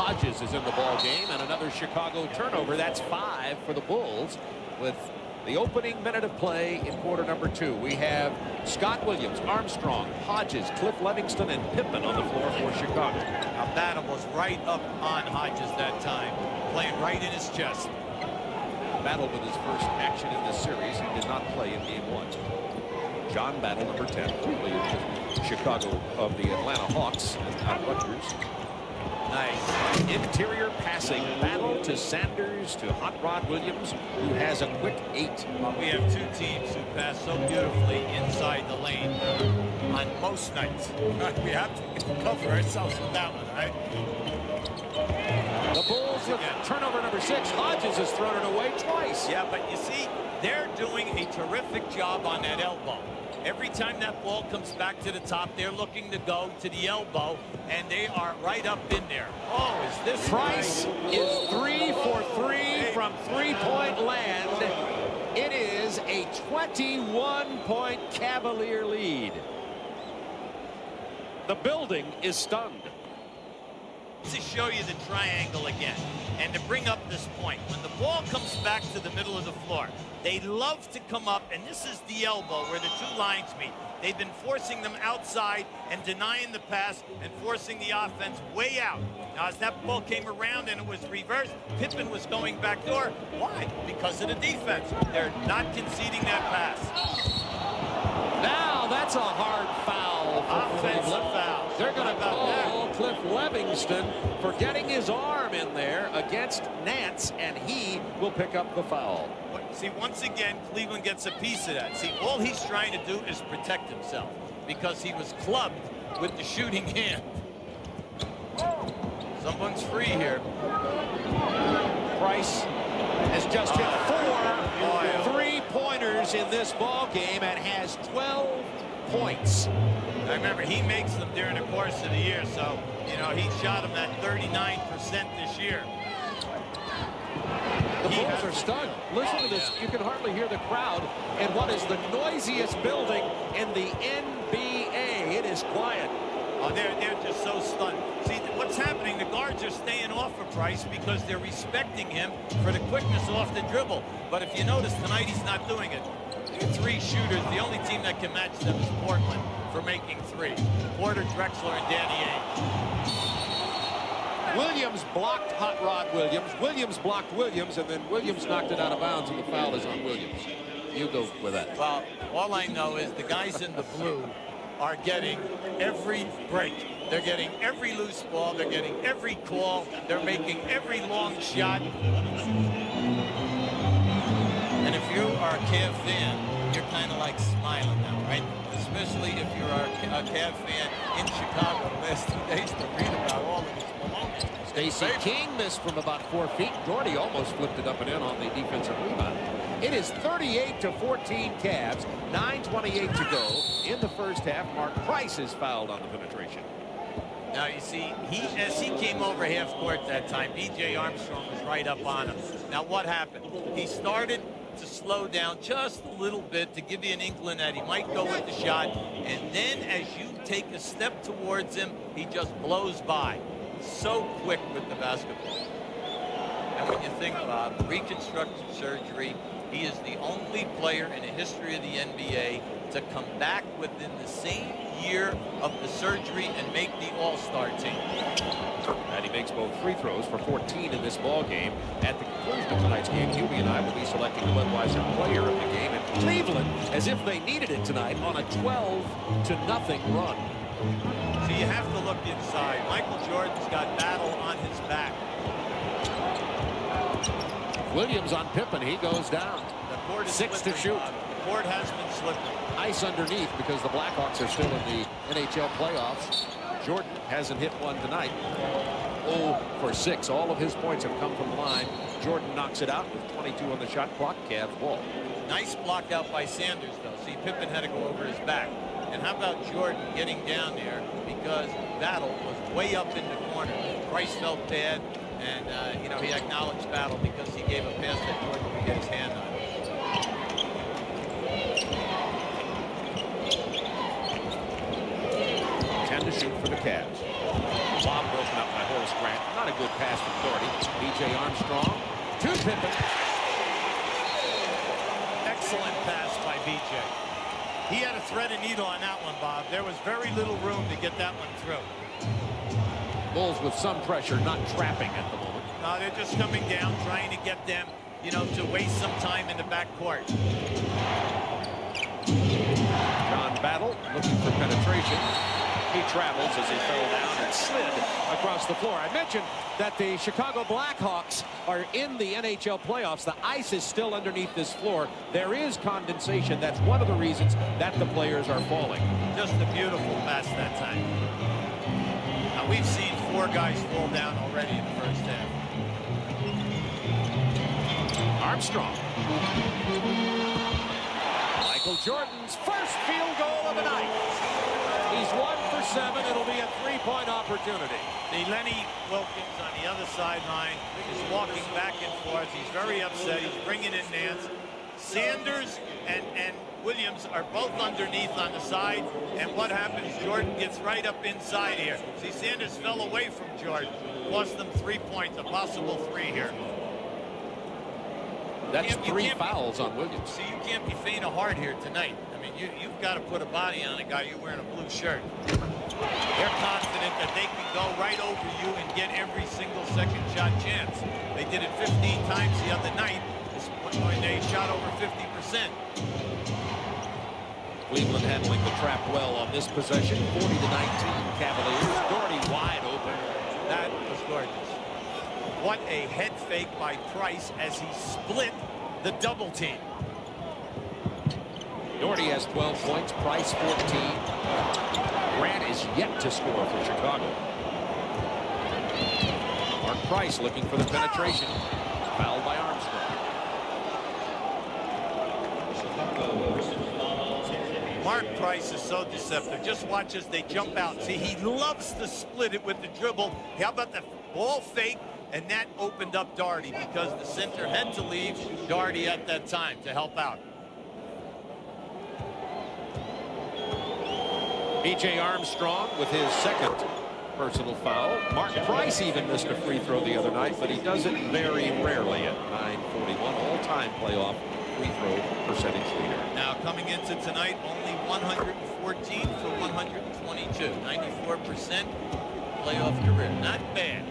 Hodges is in the ball game, and another Chicago turnover. That's 5 for the Bulls with the opening minute of play in quarter number 2. We have Scott Williams, Armstrong, Hodges, Cliff Livingston, and Pippen on the floor for Chicago. Now, Battle was right up on Hodges that time, playing right in his chest. Battle with his first action in this series. He did not play in game 1. John Battle, number 10, currently in Chicago of the Atlanta Hawks and Rutgers. Nice. Interior passing. Battle to Sanders to Hot Rod Williams, who has a quick 8. We have two teams who pass so beautifully inside the lane on most nights. We have to cover ourselves with that one, right? The Bulls with turnover number 6. Hodges has thrown it away twice. Yeah, but you see, they're doing a terrific job on that elbow. Every time that ball comes back to the top, they're looking to go to the elbow, and they are right up in there. Oh, is this Price is 3 for 3 from three-point land. It is a 21-point Cavalier lead. The building is stunned. To show you the triangle again and to bring up this point, when the ball comes back to the middle of the floor, they love to come up, and this is the elbow where the two lines meet. They've been forcing them outside and denying the pass and forcing the offense way out. Now, as that ball came around and it was reversed, Pippen was going back door. Why? Because of the defense. They're not conceding that pass. Now that's a hard foul for Offensive Cleveland. foul. They're going to call Cliff Livingston for getting his arm in there against Nance, and he will pick up the foul. See, once again, Cleveland gets a piece of that. See, all he's trying to do is protect himself because he was clubbed with the shooting hand. Someone's free here. Price has just hit 4 three-pointers in this ball game and has 12 points. I remember he makes them during the course of the year, so, you know, he shot them at 39% this year. The Bulls are stunned. Listen to this. You can hardly hear the crowd in what is the noisiest building in the NBA. It is quiet. Oh, they're just so stunned. See, what's happening, the guards are staying off of Price because they're respecting him for the quickness off the dribble. But if you notice, tonight he's not doing it. 3 shooters. The only team that can match them is Portland for making 3. Porter, Drexler, and Danny Ainge. Williams blocked Hot Rod Williams. Williams blocked Williams, and then Williams knocked it out of bounds, and the foul is on Williams. You go with that. Well, all I know is the guys in the blue are getting every break. They're getting every loose ball. They're getting every call. They're making every long shot. And if you are a Cav fan, you're kind of like smiling now, right? Especially if you're a Cav fan in Chicago the last 2 days to read about all of this belonging. Stacey King missed from about 4 feet. Daugherty almost flipped it up and in on the defensive rebound. It is 38-14 Cavs. 9:28 to go in the first half. Mark Price is fouled on the penetration. Now, you see, as he came over half court that time, B.J. Armstrong was right up on him. Now, what happened? He started to slow down just a little bit to give you an inkling that he might go with the shot. And then as you take a step towards him, he just blows by. So quick with the basketball. And when you think about reconstructive surgery, he is the only player in the history of the NBA to come back within the same year of the surgery and make the All-Star team. And he makes both free throws for 14 in this ball game. At the conclusion of tonight's game, Hubie and I will be selecting the Budweiser player of the game. And Cleveland, as if they needed it tonight, on a 12-0 run. So you have to look inside. Michael Jordan's got Battle on his back. Williams on Pippen. He goes down. The court is 6 to shoot. The court has been slipping. Ice underneath because the Blackhawks are still in the NHL playoffs. Jordan hasn't hit one tonight. 0 for 6. All of his points have come from the line. Jordan knocks it out with 22 on the shot clock. Cavs ball. Nice block out by Sanders, though. See, Pippen had to go over his back. And how about Jordan getting down there because Battle was way up in the corner. Price felt bad, and, you know, he acknowledged Battle because he gave a pass that Jordan could get his hand on. 10 to shoot for the Cavs. Bob broken up by Horace Grant. Not a good pass from Daugherty. B.J. Armstrong to Pippen. Excellent pass by B.J. He had a thread and needle on that one, Bob. There was very little room to get that one through. Bulls with some pressure, not trapping at the moment. No, they're just coming down, trying to get them, you know, to waste some time in the backcourt. John Battle looking for penetration. He travels as he fell down and slid across the floor. I mentioned that the Chicago Blackhawks are in the NHL playoffs. The ice is still underneath this floor. There is condensation. That's one of the reasons that the players are falling. Just a beautiful pass that time. Now, we've seen 4 guys fall down already in the first half. Armstrong. Michael Jordan's first field goal of the night. He's 1 for 7. It'll be a 3-point opportunity. The Lenny Wilkins on the other sideline is walking back and forth. He's very upset. He's bringing in Nance. Sanders and Williams are both underneath on the side. And what happens? Jordan gets right up inside here. See, Sanders fell away from Jordan. Lost them 3 points, a possible 3 here. That's 3 fouls on Williams. See, you can't be faint of heart here tonight. I mean, you've got to put a body on a guy. You're wearing a blue shirt. They're confident that they can go right over you and get every single second shot chance. They did it 15 times the other night. When they shot over 50%. Cleveland handling the trap well on this possession. 40-19 Cavaliers. Daugherty wide open. That was gorgeous. What a head fake by Price as he split the double team. Daugherty has 12 points. Price 14. Grant is yet to score for Chicago. Mark Price looking for the penetration. Fouled by Armstrong. Mark Price is so deceptive. Just watch as they jump out. See, he loves to split it with the dribble. How about the ball fake? And that opened up Daugherty because the center had to leave Daugherty at that time to help out. B.J. Armstrong with his second personal foul. Mark Price even missed a free throw the other night, but he does it very rarely at 9:41. All-time playoff free throw percentage leader. Now coming into tonight, only 114 for 122. 94% playoff career. Not bad.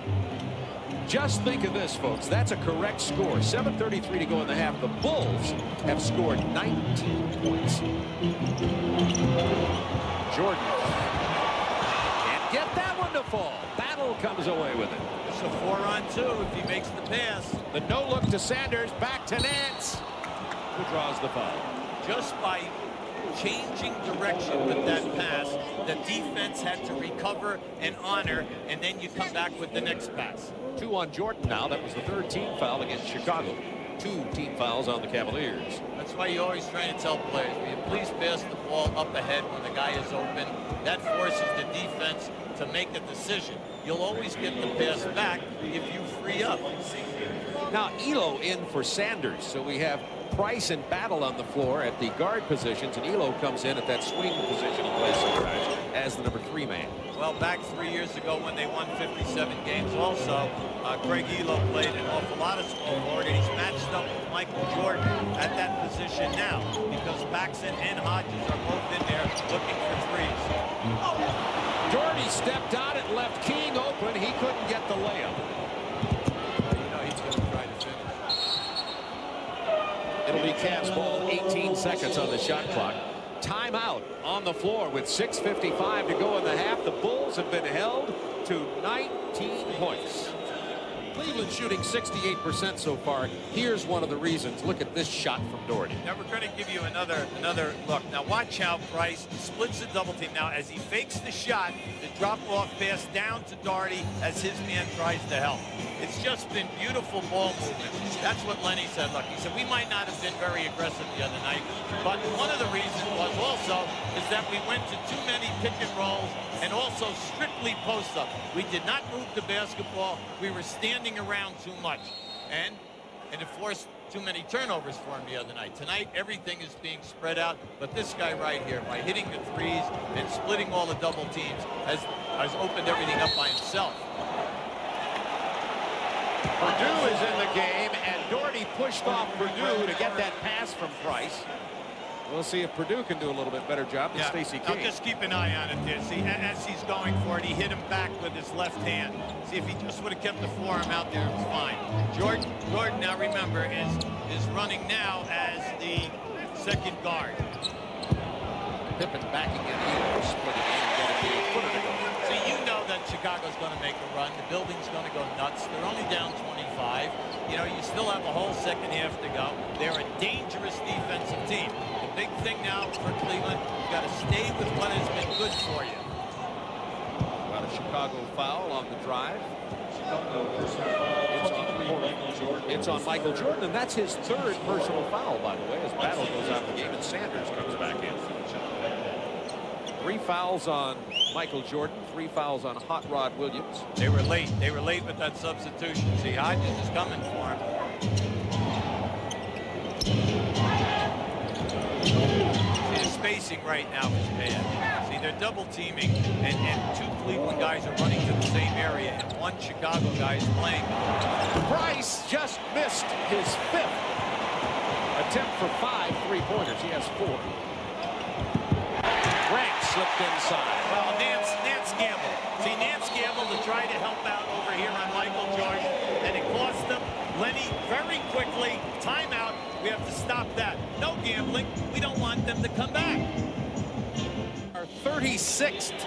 Just think of this, folks. That's a correct score. 7:33 to go in the half. The Bulls have scored 19 points. Jordan can't get that one to fall. Battle comes away with it. It's a 4-on-2 if he makes the pass. The no look to Sanders. Back to Nance, who draws the foul. Just by changing direction with that pass, the defense had to recover and honor, and then you come back with the next pass. 2 on Jordan now. That was the 3rd team foul against Chicago. 2 team fouls on the Cavaliers. That's why you always try to tell players, will you please pass the ball up ahead when the guy is open. That forces the defense to make a decision. You'll always get the pass back if you free up. Now Ehlo in for Sanders, so we have Price and Battle on the floor at the guard positions, and Ehlo comes in at that swing position he plays sometimes as the number 3 man. Well, back 3 years ago when they won 57 games also, Craig Ehlo played an awful lot of small forward, and he's matched up with Michael Jordan at that position now because Paxson and Hodges are both in there looking for threes. Daugherty stepped out and left King open. He couldn't get the layup. You know he's going to try to finish. It'll be Cavs ball. 18 seconds on the shot clock. Timeout on the floor with 6:55 to go in the half. The Bulls have been held to 19 points. Cleveland shooting 68% so far. Here's one of the reasons. Look at this shot from Daugherty. Now we're going to give you another look. Now watch how Price splits the double team. Now as he fakes the shot, the drop-off pass down to Daugherty as his man tries to help. It's just been beautiful ball movement. That's what Lenny said. Look, he said we might not have been very aggressive the other night, but one of the reasons was also is that we went to too many pick and rolls and also strictly post-up. We did not move the basketball. We were standing around too much, and it forced too many turnovers for him the other night. Tonight, everything is being spread out, but this guy right here, by hitting the threes and splitting all the double teams, has opened everything up by himself. Perdue is in the game, and Daugherty pushed off Perdue to get that pass from Price. We'll see if Perdue can do a little bit better job than Stacey King. Now just keep an eye on it there. See, as he's going for it, he hit him back with his left hand. See, if he just would have kept the forearm out there, it was fine. Jordan, now remember, is running now as the second guard. Pippen backing in here, splitting in and getting the footer to go. So you know that Chicago's going to make a run. The building's going to go nuts. They're only down 25. You know, you still have a whole second half to go. They're a dangerous defensive team. The big thing now for Cleveland, you've got to stay with what has been good for you. Got a Chicago foul on the drive. It's on Michael Jordan, and that's his third personal foul, by the way, as Battle goes out the game and Sanders comes back in. 3 fouls on Michael Jordan, 3 fouls on Hot Rod Williams. They were late. They were late with that substitution. See, Hodges is coming for him. See, the spacing right now is bad. See, they're double teaming, and 2 Cleveland guys are running to the same area, and 1 Chicago guy is playing. Price just missed his 5th attempt for 5 3-pointers. He has 4. Grant slipped inside. Well, Nance gambled. See, Nance gambled to try to help out over here on Michael Jordan, and it cost them. Lenny very quickly, timeout. We have to stop that. No gambling. We don't want them to come back. Our 36th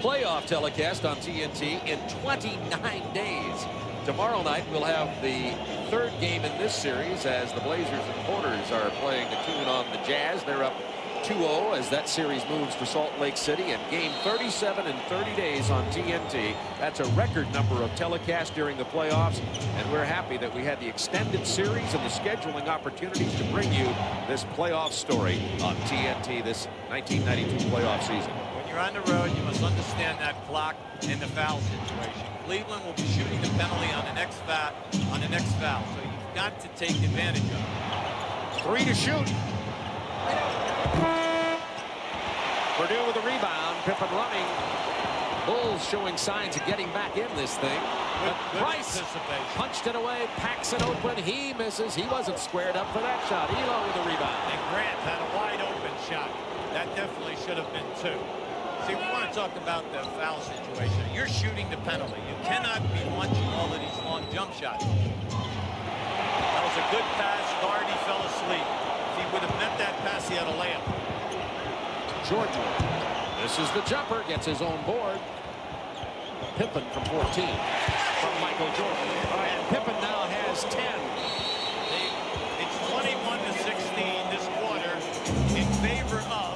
playoff telecast on TNT in 29 days. Tomorrow night we'll have the 3rd game in this series as the Blazers and Porters are playing a tune on the Jazz. They're up 2-0 as that series moves to Salt Lake City, and game 37 in 30 days on TNT. That's a record number of telecasts during the playoffs, and we're happy that we had the extended series and the scheduling opportunities to bring you this playoff story on TNT this 1992 playoff season. When you're on the road, you must understand that clock and the foul situation. Cleveland will be shooting the penalty on the next foul, so you've got to take advantage of it. 3 to shoot. Perdue with a rebound. Pippen running. Bulls showing signs of getting back in this thing. But Price punched it away. Paxson open. He misses. He wasn't squared up for that shot. Ehlo with a rebound. And Grant had a wide open shot. That definitely should have been 2. See, we want to talk about the foul situation. You're shooting the penalty. You cannot be launching all of these long jump shots. That was a good pass. Daugherty fell asleep. If he would have met that pass, he had a layup. Jordan. This is the jumper. Gets his own board. Pippen from 14. From Michael Jordan. And Pippen now has 10. It's 21-16 this quarter in favor of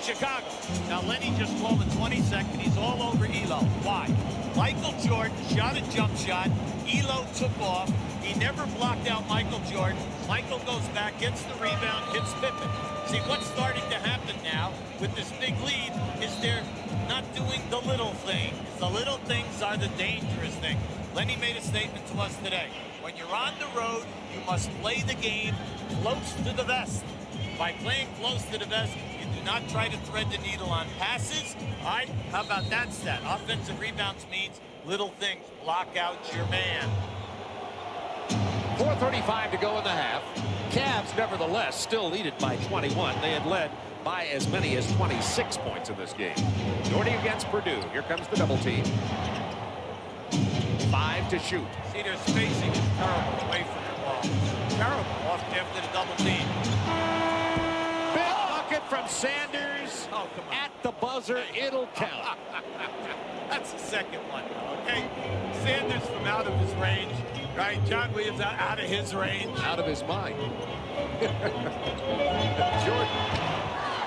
Chicago. Now, Lenny just called the 22nd. He's all over Ehlo. Why? Michael Jordan shot a jump shot. Ehlo took off. He never blocked out Michael Jordan. Michael goes back, gets the rebound, hits Pippen. See, what's starting to happen now with this big lead is they're not doing the little things. The little things are the dangerous things. Lenny made a statement to us today. When you're on the road, you must play the game close to the vest. By playing close to the vest, you do not try to thread the needle on passes. All right, how about that stat? Offensive rebounds means little things. Block out your man. 4:35 to go in the half. Cavs, nevertheless, still lead it by 21. They had led by as many as 26 points in this game. Daugherty against Perdue. Here comes the double team. 5 to shoot. See, their spacing is terrible away from the ball. Terrible off after the double team. Big bucket from Sanders. Oh, come on. At the buzzer, it'll count. That's the second one, okay? Sanders from out of his range, right? John Williams out of his range. Out of his mind. Jordan.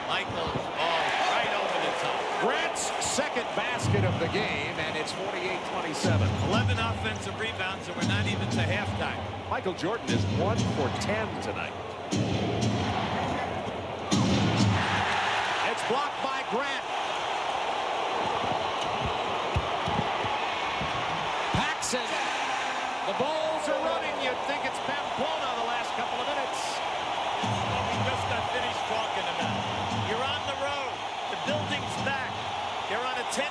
Michael, right over the top. Grant's second basket of the game, and it's 48-27. 11 offensive rebounds, and we're not even to halftime. Michael Jordan is 1 for 10 tonight. It's blocked by Grant. Paxson. The Bulls are running. You'd think it's Pamplona the last couple of minutes. What we just got finished talking about. You're on the road. The building's back. They're on a 10-2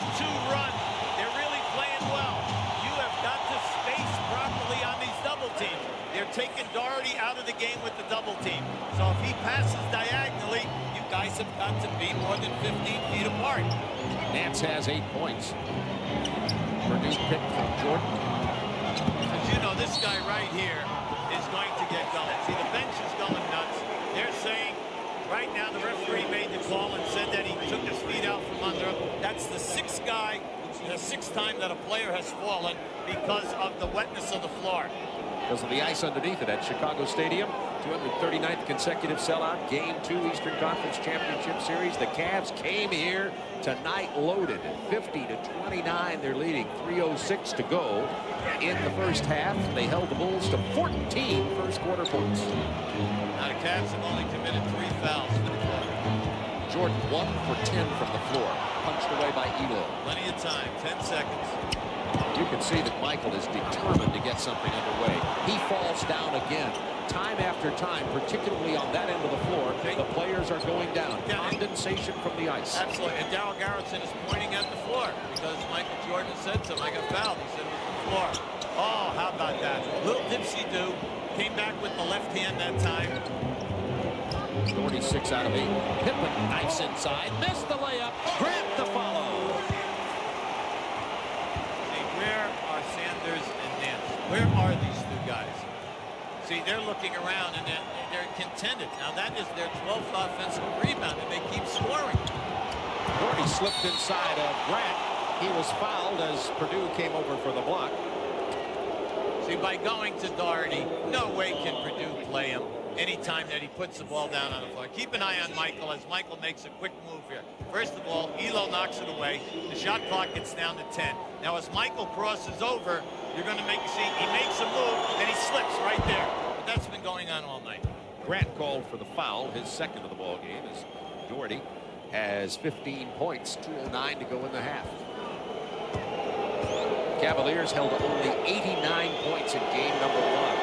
run. They're really playing well. You have got to space properly. they're taking Daugherty out of the game with the double team. So if he passes diagonally, you guys have got to be more than 15 feet apart. Nance has 8 points. Perdue pick from Jordan. As you know, this guy right here is going to get going. See, the bench is going nuts. They're saying right now the referee made the call and said that he took his feet out from under him. That's the sixth time that a player has fallen because of the wetness of the floor. Because of the ice underneath it at Chicago Stadium. 239th consecutive sellout. Game 2 Eastern Conference Championship Series. The Cavs came here tonight loaded. 50-29 they're leading. 3:06 to go in the first half. They held the Bulls to 14 first quarter points. Now the Cavs have only committed 3 fouls in the quarter. Jordan 1 for 10 from the floor. Punched away by Ehlo. Plenty of time. 10 seconds. You can see that Michael is determined to get something underway. He falls down again. Time after time, particularly on that end of the floor, the players are going down. Condensation from the ice. Absolutely. And Darryl Garrison is pointing at the floor because Michael Jordan said to him, I got fouled. He said it was the floor. Oh, how about that? Little dipsy-do. Came back with the left hand that time. 46 out of 8. Pippen knifes inside. Missed the layup. Grant the follow. Where are Sanders and Nance? Where are these two guys? See, they're looking around and they're contented. Now that is their 12th offensive rebound and they keep scoring. Daugherty slipped inside of Grant. He was fouled as Perdue came over for the block. See, by going to Daugherty, no way can Perdue play him anytime that he puts the ball down on the floor. Keep an eye on Michael as Michael makes a quick move here. First of all, Ehlo knocks it away. The shot clock gets down to 10. Now, as Michael crosses over, you're going to see he makes a move, and he slips right there. But that's been going on all night. Grant called for the foul, his second of the ball game, as Daugherty has 15 points, 2:09 to go in the half. Cavaliers held only 89 points in game number 1.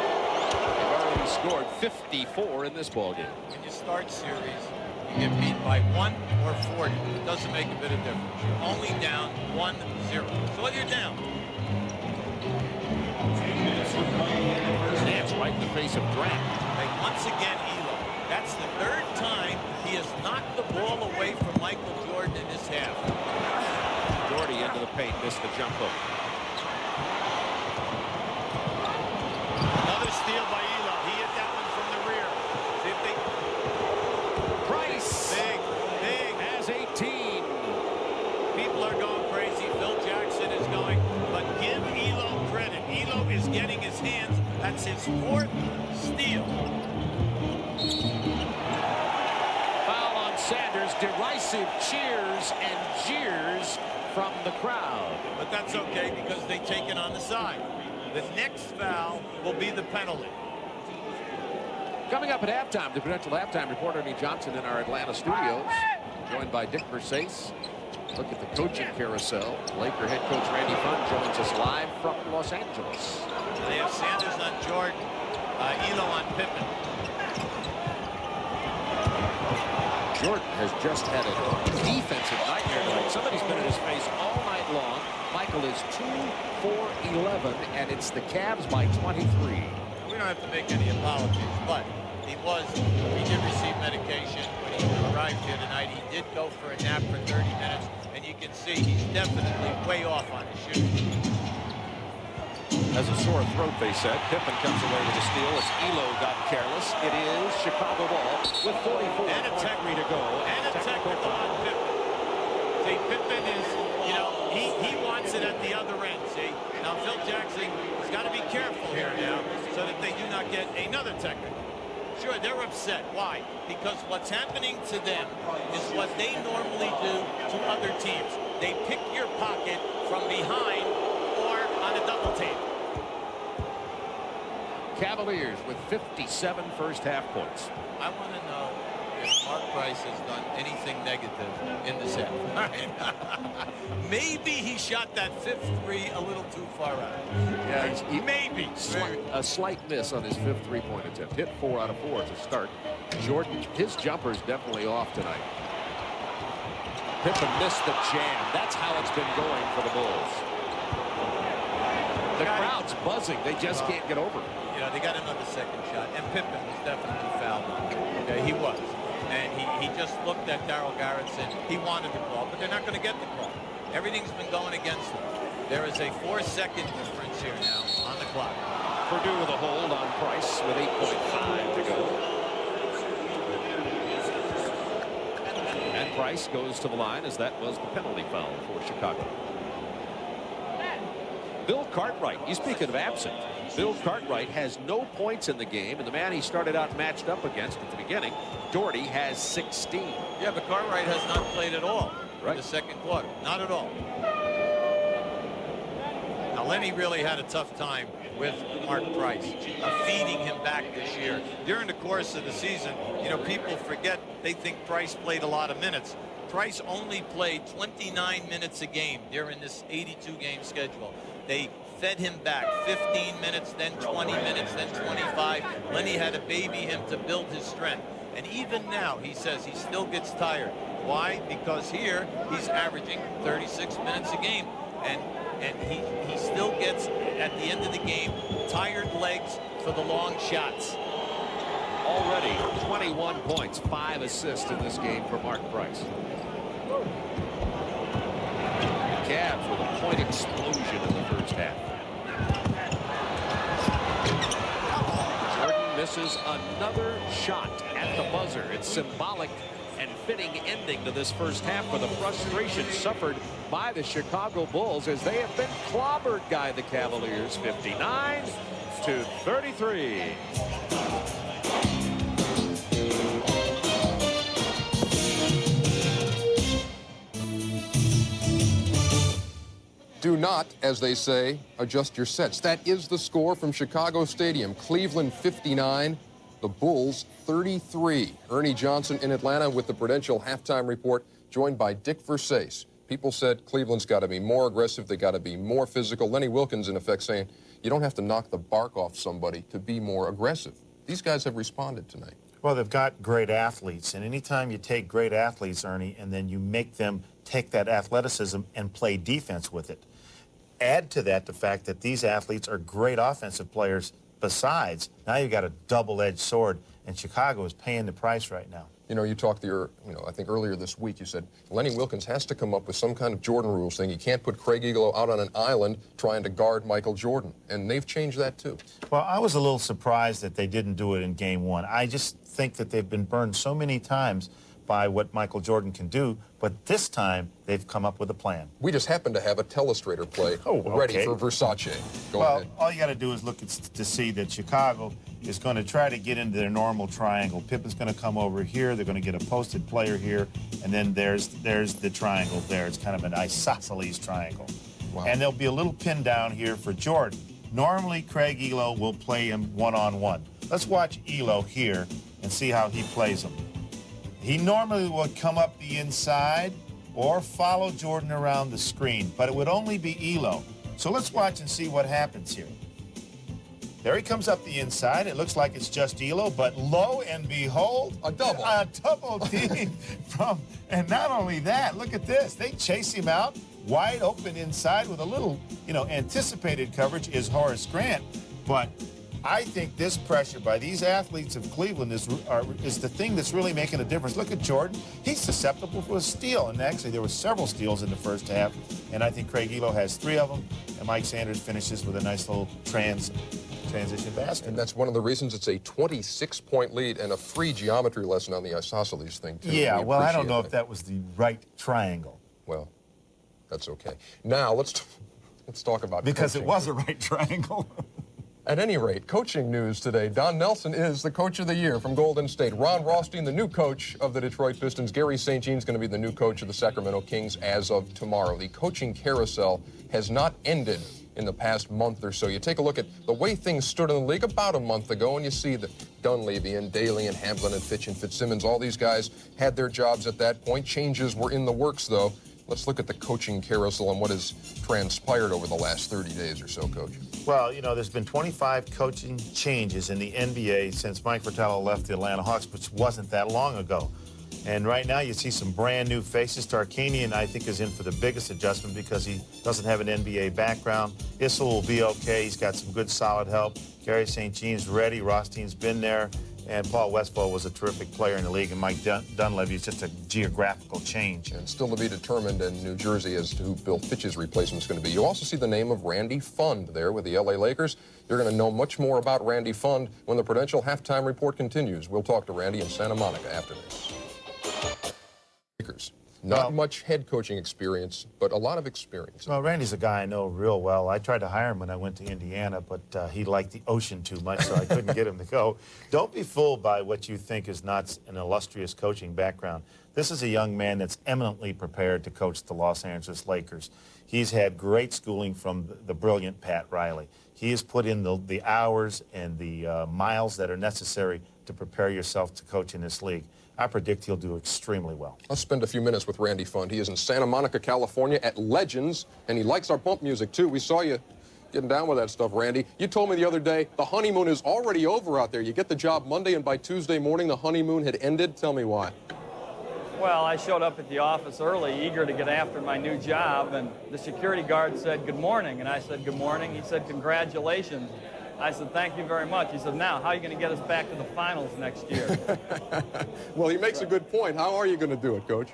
They've already scored 54 in this ball game. When you start series, you get beat by 1 or 40. It doesn't make a bit of difference. You're only down 1-0. So when you're down, Nance right in the face of Grant. once again, Ehlo. That's the 3rd time he has knocked the ball away from Michael Jordan in this half. Daugherty into the paint, missed the jump hook. Another steal by Ehlo. He hit that one from the rear. See if they... Price Big. has 18. People are going crazy. Phil Jackson is going. But give Ehlo credit. Ehlo is getting his hands. That's his 4th steal. Foul on Sanders. Derisive cheers and jeers from the crowd. But that's okay because they take it on the side. The next foul will be the penalty. Coming up at halftime, the Prudential halftime reporter Ernie Johnson in our Atlanta studios, joined by Dick Versace. Look at the coaching carousel. Laker head coach Randy Pfund joins us live from Los Angeles. They have Sanders on Jordan, Ehlo on Pippen. Jordan has just had a defensive nightmare tonight. Somebody's been in his face all night long. Michael is 2 for 11, and it's the Cavs by 23. We don't have to make any apologies, but he did receive medication when he arrived here tonight. He did go for a nap for 30 minutes, and you can see he's definitely way off on his shooting. Has a sore throat, they said. Pippen comes away with a steal as Ehlo got careless. It is Chicago ball with 44.3 to go. And a technical on Pippen. See, Pippen is, he wants it at the other end, see? Now, Phil Jackson has got to be careful here now so that they do not get another technical. Sure, they're upset. Why? Because what's happening to them is what they normally do to other teams. They pick your pocket from behind or on a double team. Cavaliers with 57 first half points. I want to know if Mark Price has done anything negative in this half. Maybe he shot that 5th three a little too far out. Yeah, maybe. A slight miss on his 5th three-point attempt. Hit 4 out of 4 to start. Jordan, his jumper's definitely off tonight. Pippen missed the jam. That's how it's been going for the Bulls. The The crowd's buzzing. They just can't get over it. You know, they got another second shot, and Pippen was definitely fouled. Okay, he was. And he just looked at Daryl Garrison. He wanted the call, but they're not going to get the call. Everything's been going against them. There is a 4-second difference here now on the clock. Perdue with a hold on Price with 8.5 to go. And Price goes to the line as that was the penalty foul for Chicago. Bill Cartwright, you speaking of absent. Bill Cartwright has no points in the game, and the man he started out matched up against at the beginning, Daugherty, has 16. Yeah, but Cartwright has not played at all in the second quarter. Not at all. Now, Lenny really had a tough time with Mark Price, feeding him back this year. During the course of the season, you know, people forget, they think Price played a lot of minutes. Price only played 29 minutes a game during this 82-game schedule. They fed him back 15 minutes, then 20 minutes, then 25. Lenny had to baby him to build his strength. And even now, he says he still gets tired. Why? Because here, he's averaging 36 minutes a game. And he still gets, at the end of the game, tired legs for the long shots. Already 21 points, 5 assists in this game for Mark Price. Cavs with a point explosion in the first half. Jordan misses another shot at the buzzer. It's symbolic and fitting ending to this first half for the frustration suffered by the Chicago Bulls as they have been clobbered by the Cavaliers, 59-33. Do not, as they say, adjust your sets. That is the score from Chicago Stadium. Cleveland 59, the Bulls 33. Ernie Johnson in Atlanta with the Prudential halftime report, joined by Dick Versace. People said Cleveland's got to be more aggressive. They got to be more physical. Lenny Wilkins, in effect, saying you don't have to knock the bark off somebody to be more aggressive. These guys have responded tonight. Well, they've got great athletes, and anytime you take great athletes, Ernie, and then you make them take that athleticism and play defense with it. Add to that the fact that these athletes are great offensive players besides. Now you've got a double-edged sword, and Chicago is paying the price right now. You know, you talked I think earlier this week, you said Lenny Wilkins has to come up with some kind of Jordan rules thing. He can't put Craig Ehlo out on an island trying to guard Michael Jordan, and they've changed that too. Well, I was a little surprised that they didn't do it in Game 1. I just think that they've been burned so many times by what Michael Jordan can do, but this time they've come up with a plan. We just happen to have a telestrator play ready for Versace. Go ahead. All you got to do is look to see that Chicago is going to try to get into their normal triangle. Pippen's going to come over here. They're going to get a posted player here, and then there's the triangle there. It's kind of an isosceles triangle. Wow. And there'll be a little pin down here for Jordan. Normally, Craig Ehlo will play him one-on-one. Let's watch Ehlo here and see how he plays him. He normally would come up the inside or follow Jordan around the screen, but it would only be Ehlo. So let's watch and see what happens here. There he comes up the inside. It looks like it's just Ehlo, but lo and behold, a double. A double team and not only that, look at this. They chase him out wide open inside with a little, anticipated coverage is Horace Grant, but I think this pressure by these athletes of Cleveland is the thing that's really making a difference. Look at Jordan. He's susceptible for a steal. And actually, there were several steals in the first half. And I think Craig Ehlo has 3 of them. And Mike Sanders finishes with a nice little transition basket. And that's one of the reasons it's a 26-point lead and a free geometry lesson on the isosceles thing, too. Yeah, well, I don't know if that was the right triangle. Well, that's okay. Now, let's talk about because coaching. It was a right triangle. At any rate, coaching news today. Don Nelson is the coach of the year from Golden State. Ron Rothstein, the new coach of the Detroit Pistons. Gary St. Jean's going to be the new coach of the Sacramento Kings as of tomorrow. The coaching carousel has not ended in the past month or so. You take a look at the way things stood in the league about a month ago, and you see that Dunleavy and Daly and Hamblin and Fitch and Fitzsimmons, all these guys had their jobs at that point. Changes were in the works, though. Let's look at the coaching carousel and what has transpired over the last 30 days or so, Coach. Well, there's been 25 coaching changes in the NBA since Mike Fratello left the Atlanta Hawks, which wasn't that long ago. And right now you see some brand new faces. Tarkanian, I think, is in for the biggest adjustment because he doesn't have an NBA background. Ehlo will be okay. He's got some good, solid help. Gary St. Jean's ready. Rostein's been there. And Paul Westphal was a terrific player in the league. And Mike Dunleavy is just a geographical change. And still to be determined in New Jersey as to who Bill Fitch's replacement is going to be. You also see the name of Randy Pfund there with the LA Lakers. You're going to know much more about Randy Pfund when the Prudential halftime report continues. We'll talk to Randy in Santa Monica after this. Lakers. Not much head coaching experience, but a lot of experience. Well, Randy's a guy I know real well. I tried to hire him when I went to Indiana, but he liked the ocean too much, so I couldn't get him to go. Don't be fooled by what you think is not an illustrious coaching background. This is a young man that's eminently prepared to coach the Los Angeles Lakers. He's had great schooling from the brilliant Pat Riley. He has put in the hours and the miles that are necessary to prepare yourself to coach in this league. I predict he'll do extremely well. Let's spend a few minutes with Randy Pfund. He is in Santa Monica, California at Legends, and he likes our bump music, too. We saw you getting down with that stuff, Randy. You told me the other day the honeymoon is already over out there. You get the job Monday, and by Tuesday morning, the honeymoon had ended. Tell me why. Well, I showed up at the office early, eager to get after my new job, and the security guard said, "Good morning," and I said, "Good morning." He said, "Congratulations." I said, "Thank you very much." He said, "Now, how are you going to get us back to the finals next year?" Well, he makes a good point. How are you going to do it, Coach?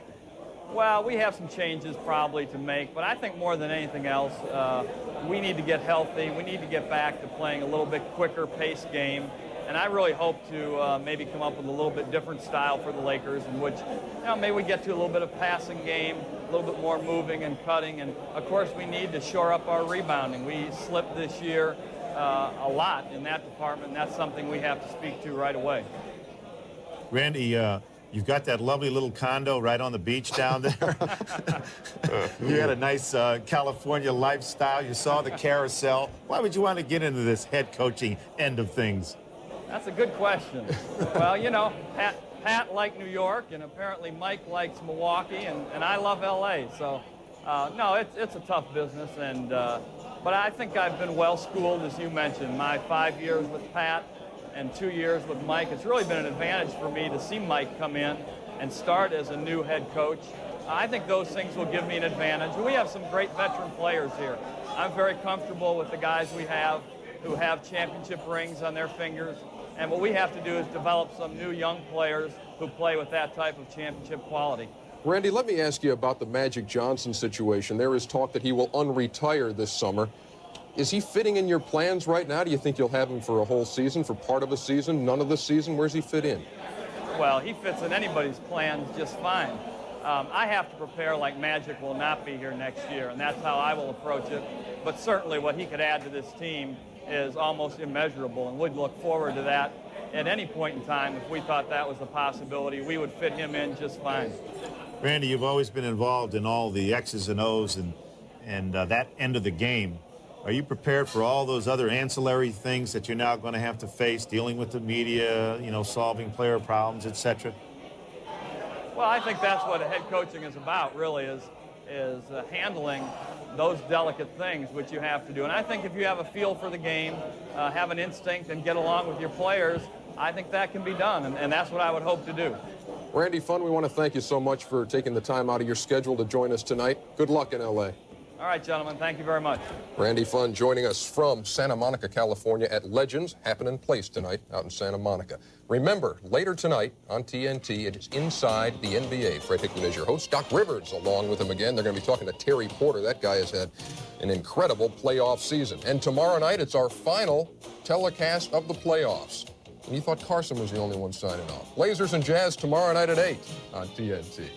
Well, we have some changes probably to make, but I think more than anything else, we need to get healthy. We need to get back to playing a little bit quicker pace game. And I really hope to maybe come up with a little bit different style for the Lakers in which, maybe we get to a little bit of passing game, a little bit more moving and cutting. And, of course, we need to shore up our rebounding. We slipped this year a lot in that department, and that's something we have to speak to right away. Randy, you've got that lovely little condo right on the beach down there. You had a nice California lifestyle. You saw the Carousel. Why would you want to get into this head coaching end of things? That's a good question. Well, Pat liked New York, and apparently Mike likes Milwaukee, and I love L.A. So, no, it's a tough business, and but I think I've been well schooled, as you mentioned. My 5 years with Pat and 2 years with Mike, it's really been an advantage for me to see Mike come in and start as a new head coach. I think those things will give me an advantage. We have some great veteran players here. I'm very comfortable with the guys we have who have championship rings on their fingers. And what we have to do is develop some new young players who play with that type of championship quality. Randy, let me ask you about the Magic Johnson situation. There is talk that he will unretire this summer. Is he fitting in your plans right now? Do you think you'll have him for a whole season, for part of a season, none of the season? Where's he fit in? Well, he fits in anybody's plans just fine. I have to prepare like Magic will not be here next year, and that's how I will approach it. But certainly what he could add to this team is almost immeasurable, and we'd look forward to that at any point in time. If we thought that was a possibility, we would fit him in just fine. Randy, you've always been involved in all the X's and O's and that end of the game. Are you prepared for all those other ancillary things that you're now going to have to face, dealing with the media, solving player problems, etc.? Well, I think that's what head coaching is about, really, is handling those delicate things which you have to do. And I think if you have a feel for the game, have an instinct, and get along with your players, I think that can be done, and that's what I would hope to do. Randy Pfund, we want to thank you so much for taking the time out of your schedule to join us tonight. Good luck in L.A. All right, gentlemen. Thank you very much. Randy Pfund joining us from Santa Monica, California at Legends, happening place tonight out in Santa Monica. Remember, later tonight on TNT, it is Inside the NBA. Fred Hickman is your host. Doc Rivers along with him again. They're going to be talking to Terry Porter. That guy has had an incredible playoff season. And tomorrow night, it's our final telecast of the playoffs. And you thought Carson was the only one signing off. Blazers and Jazz tomorrow night at 8 on TNT.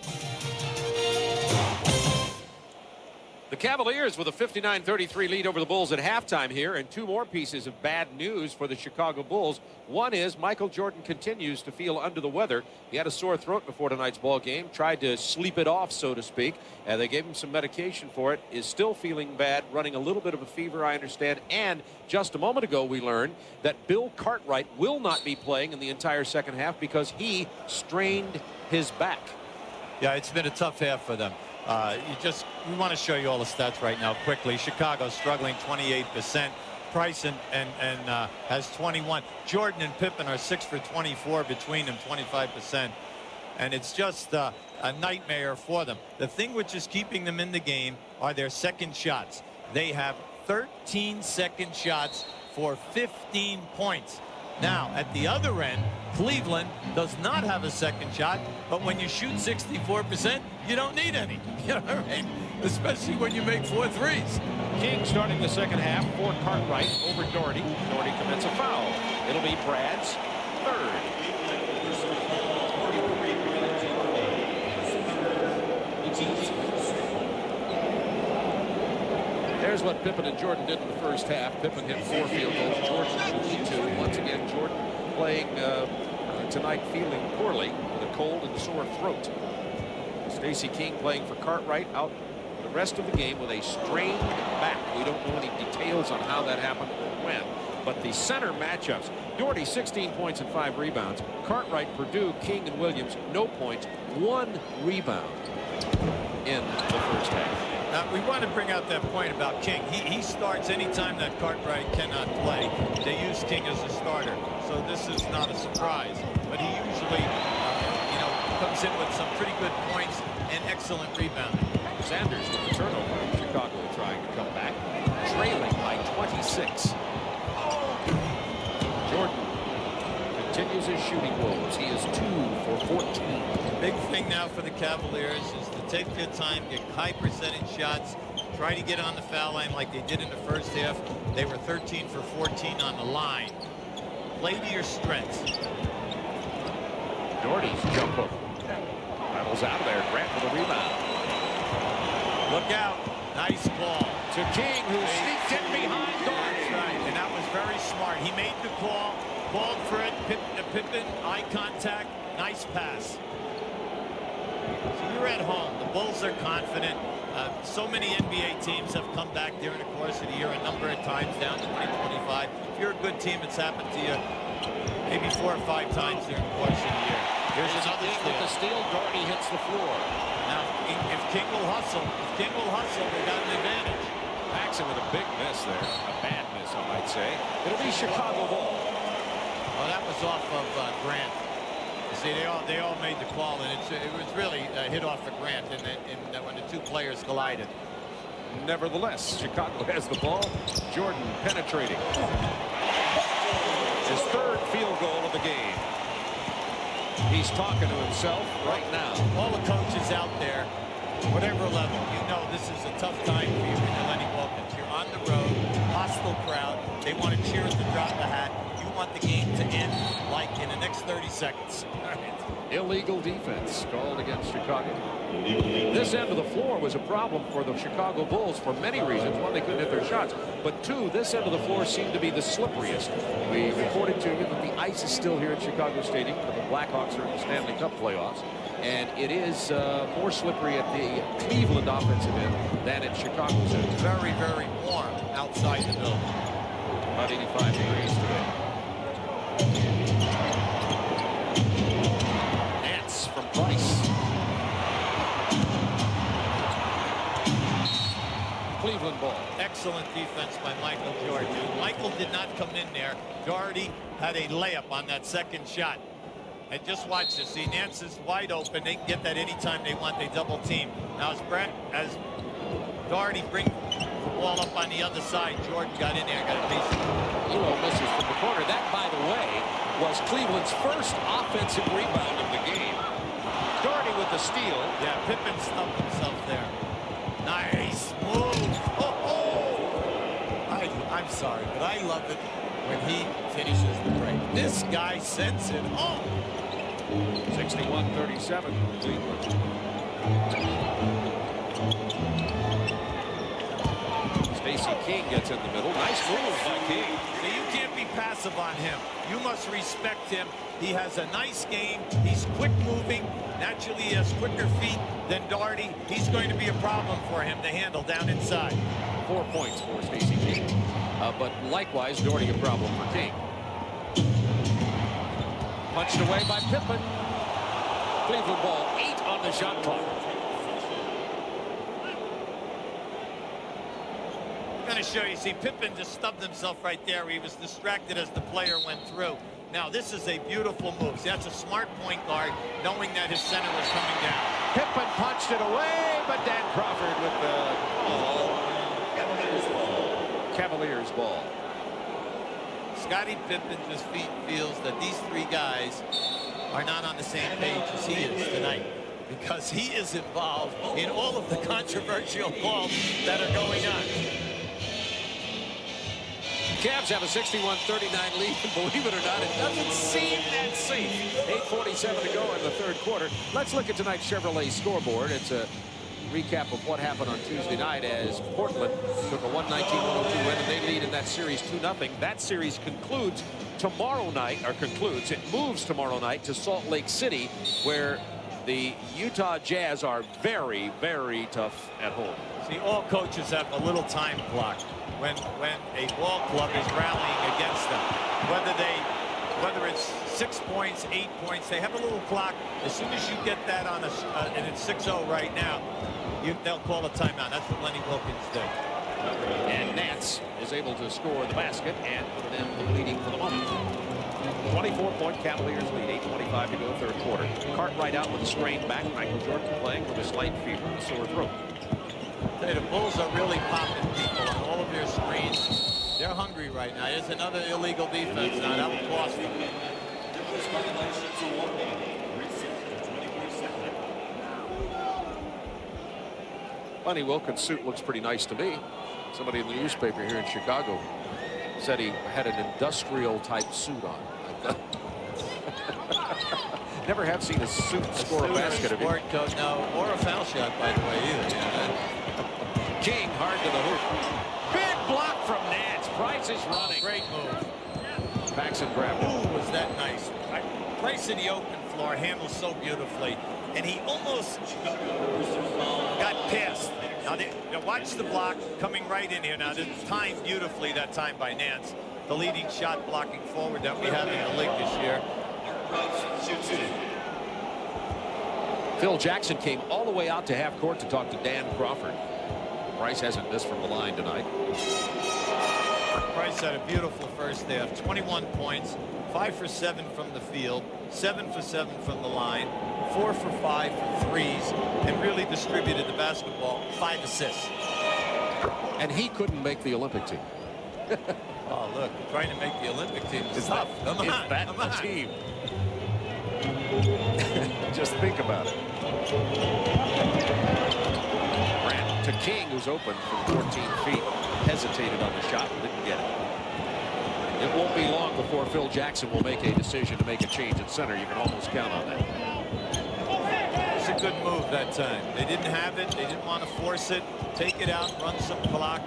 The Cavaliers with a 59-33 lead over the Bulls at halftime here, and two more pieces of bad news for the Chicago Bulls. One is Michael Jordan continues to feel under the weather. He had a sore throat before tonight's ball game, tried to sleep it off, so to speak, and they gave him some medication for it. Is still feeling bad, running a little bit of a fever, I understand. And just a moment ago, we learned that Bill Cartwright will not be playing in the entire second half because he strained his back. Yeah, it's been a tough half for them. We want to show you all the stats right now quickly. Chicago struggling 28%. Price and has 21. Jordan and Pippen are 6 for 24 between them, 25%. and it's just a nightmare for them. The thing which is keeping them in the game are their second shots. They have 13 second shots for 15 points. Now, at the other end, Cleveland does not have a second shot, but when you shoot 64%, you don't need any. You know what I mean? Especially when you make 4 threes. King starting the second half for Cartwright over Daugherty. Daugherty commits a foul. It'll be Brad's third. There's what Pippen and Jordan did in the first half. Pippen hit 4 field goals. Jordan shooting 2. Once again, Jordan playing tonight feeling poorly with a cold and sore throat. Stacey King playing for Cartwright out the rest of the game with a strained back. We don't know any details on how that happened or when. But the center matchups, Daugherty 16 points and 5 rebounds. Cartwright, Perdue, King, and Williams, no points, 1 rebound in the first half. Now, we want to bring out that point about King. He starts anytime that Cartwright cannot play. They use King as a starter. So this is not a surprise. But he usually, comes in with some pretty good points and excellent rebounding. Sanders with the turnover. Chicago trying to come back, trailing by 26. Jordan continues his shooting woes. He is 2 for 14. Big thing now for the Cavaliers is to take their time, get high percentage shots, try to get on the foul line like they did in the first half. They were 13 for 14 on the line. Play to your strengths. Daugherty's jump hook. Rattles out of there. Grant with a rebound. Look out. Nice ball. To King, who sneaked in behind Daugherty. That's right, and that was very smart. He made the call, called for it. Pippen, eye contact, nice pass. So you're at home. The Bulls are confident. So many NBA teams have come back during the course of the year a number of times down to 325. If you're a good team, it's happened to you maybe 4 or 5 times during the course of the year. Here's another steal. With the steal, Daugherty hits the floor. Now, if King will hustle, they got an advantage. Paxson with a big miss there. A bad miss, I might say. It'll be Chicago ball. Oh, that was off of Grant. See, they all made the call, and it was really a hit off of Grant when the 2 players collided. Nevertheless, Chicago has the ball. Jordan penetrating. His 3rd field goal of the game. He's talking to himself right now. All the coaches out there, whatever level, you know this is a tough time for you when you're Lenny Wilkins. You're on the road, hostile crowd. They want to cheer at the drop of the hat. You want the game to end like in the next 30 seconds. Illegal defense called against Chicago. This end of the floor was a problem for the Chicago Bulls for many reasons. One, they couldn't hit their shots. But 2, this end of the floor seemed to be the slipperiest. We reported to you that the ice is still here at Chicago Stadium, but the Blackhawks are in the Stanley Cup playoffs. And it is more slippery at the Cleveland offensive end than at Chicago's end. Very, very warm outside the building. About 85 degrees today. Nance from Price. Cleveland ball. Excellent defense by Michael Jordan. Michael did not come in there. Daugherty had a layup on that second shot. And just watch this. See, Nance is wide open. They can get that anytime they want. They double team. Now as Daugherty brings the ball up on the other side, Jordan got in there, got a piece. Ehlo misses from the corner. That, by the way, was Cleveland's first offensive rebound of the game. Daugherty with the steal. Yeah, Pippen stumped himself there. Nice move. I'm sorry, but I love it when he finishes the break. This guy sends it home. 61-37 Cleveland. Stacey King gets in the middle. Nice move by King. So you can't be passive on him. You must respect him. He has a nice game. He's quick moving. Naturally, he has quicker feet than Daugherty. He's going to be a problem for him to handle down inside. 4 points for Stacey King. But likewise, Daugherty a problem for King. Punched away by Pippen. Cleveland ball, 8 on the shot clock. I'm going to show you. See, Pippen just stubbed himself right there. He was distracted as the player went through. Now, this is a beautiful move. See, that's a smart point guard, knowing that his center was coming down. Pippen punched it away, but Dan Crawford with the Cavaliers ball. Scottie Pippen just feels that these three guys are not on the same page as he is tonight, because he is involved in all of the controversial calls that are going on. Cavs have a 61-39 lead, and believe it or not, it doesn't seem that safe. 8:47 to go in the third quarter. Let's look at tonight's Chevrolet scoreboard. It's a recap of what happened on Tuesday night as Portland took a 119-102 win, and they lead in that series 2-0. That series concludes tomorrow night, or concludes. It moves tomorrow night to Salt Lake City, where the Utah Jazz are very, very tough at home. See, all coaches have a little time clock when a ball club is rallying against them. Whether it's 6 points, 8 points, they have a little clock. As soon as you get that on and it's 6-0 right now, they'll call a timeout. That's what Lenny Wilkins did. And Nance is able to score the basket and put it in the leading for the moment. 24-point Cavaliers lead, 8:25 to go, third quarter. Cartwright out with a sprained back. Michael Jordan playing with a slight fever and a sore throat. The Bulls are really popping people on all of their screens. They're hungry right now. There's another illegal defense now. That will cost them. Lenny Wilkins' suit looks pretty nice to me. Somebody in the newspaper here in Chicago said he had an industrial type suit on. Never have seen a suit score a basket. A sport coat, no, or a foul shot, by the way, either. Yeah. King hard to the hoop. Big block from Nance. Price is running. Great move. Paxson grabbed it. Ooh, was that nice. Price in the open floor handles so beautifully, and he almost got past. Now, watch the block coming right in here. Now, this timed beautifully that time by Nance, the leading shot blocking forward that we have in the league this year. Phil Jackson came all the way out to half court to talk to Dan Crawford. Price hasn't missed from the line tonight. Price had a beautiful first half. 21 points, 5 for 7 from the field, 7 for 7 from the line, 4 for 5 from threes, and really distributed the basketball. 5 assists. And he couldn't make the Olympic team. Oh, look, trying to make the Olympic team is tough. Come on. Team? Just think about it. Grant to King, who's open from 14 feet. Hesitated on the shot and didn't get it. It won't be long before Phil Jackson will make a decision to make a change at center. You can almost count on that. It's a good move that time. They didn't have it. They didn't want to force it. Take it out, run some clock.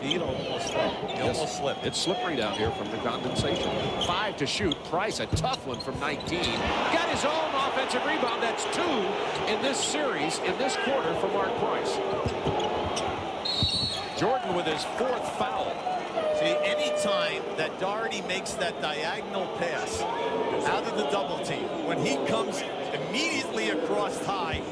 He almost slipped. He almost slipped. It's slippery down here from the condensation. 5 to shoot. Price, a tough one from 19. Got his own offensive rebound. That's 2 in this series, in this quarter for Mark Price. Jordan with his 4th foul. See, any time that Daugherty makes that diagonal pass out of the double team, when he comes immediately across high,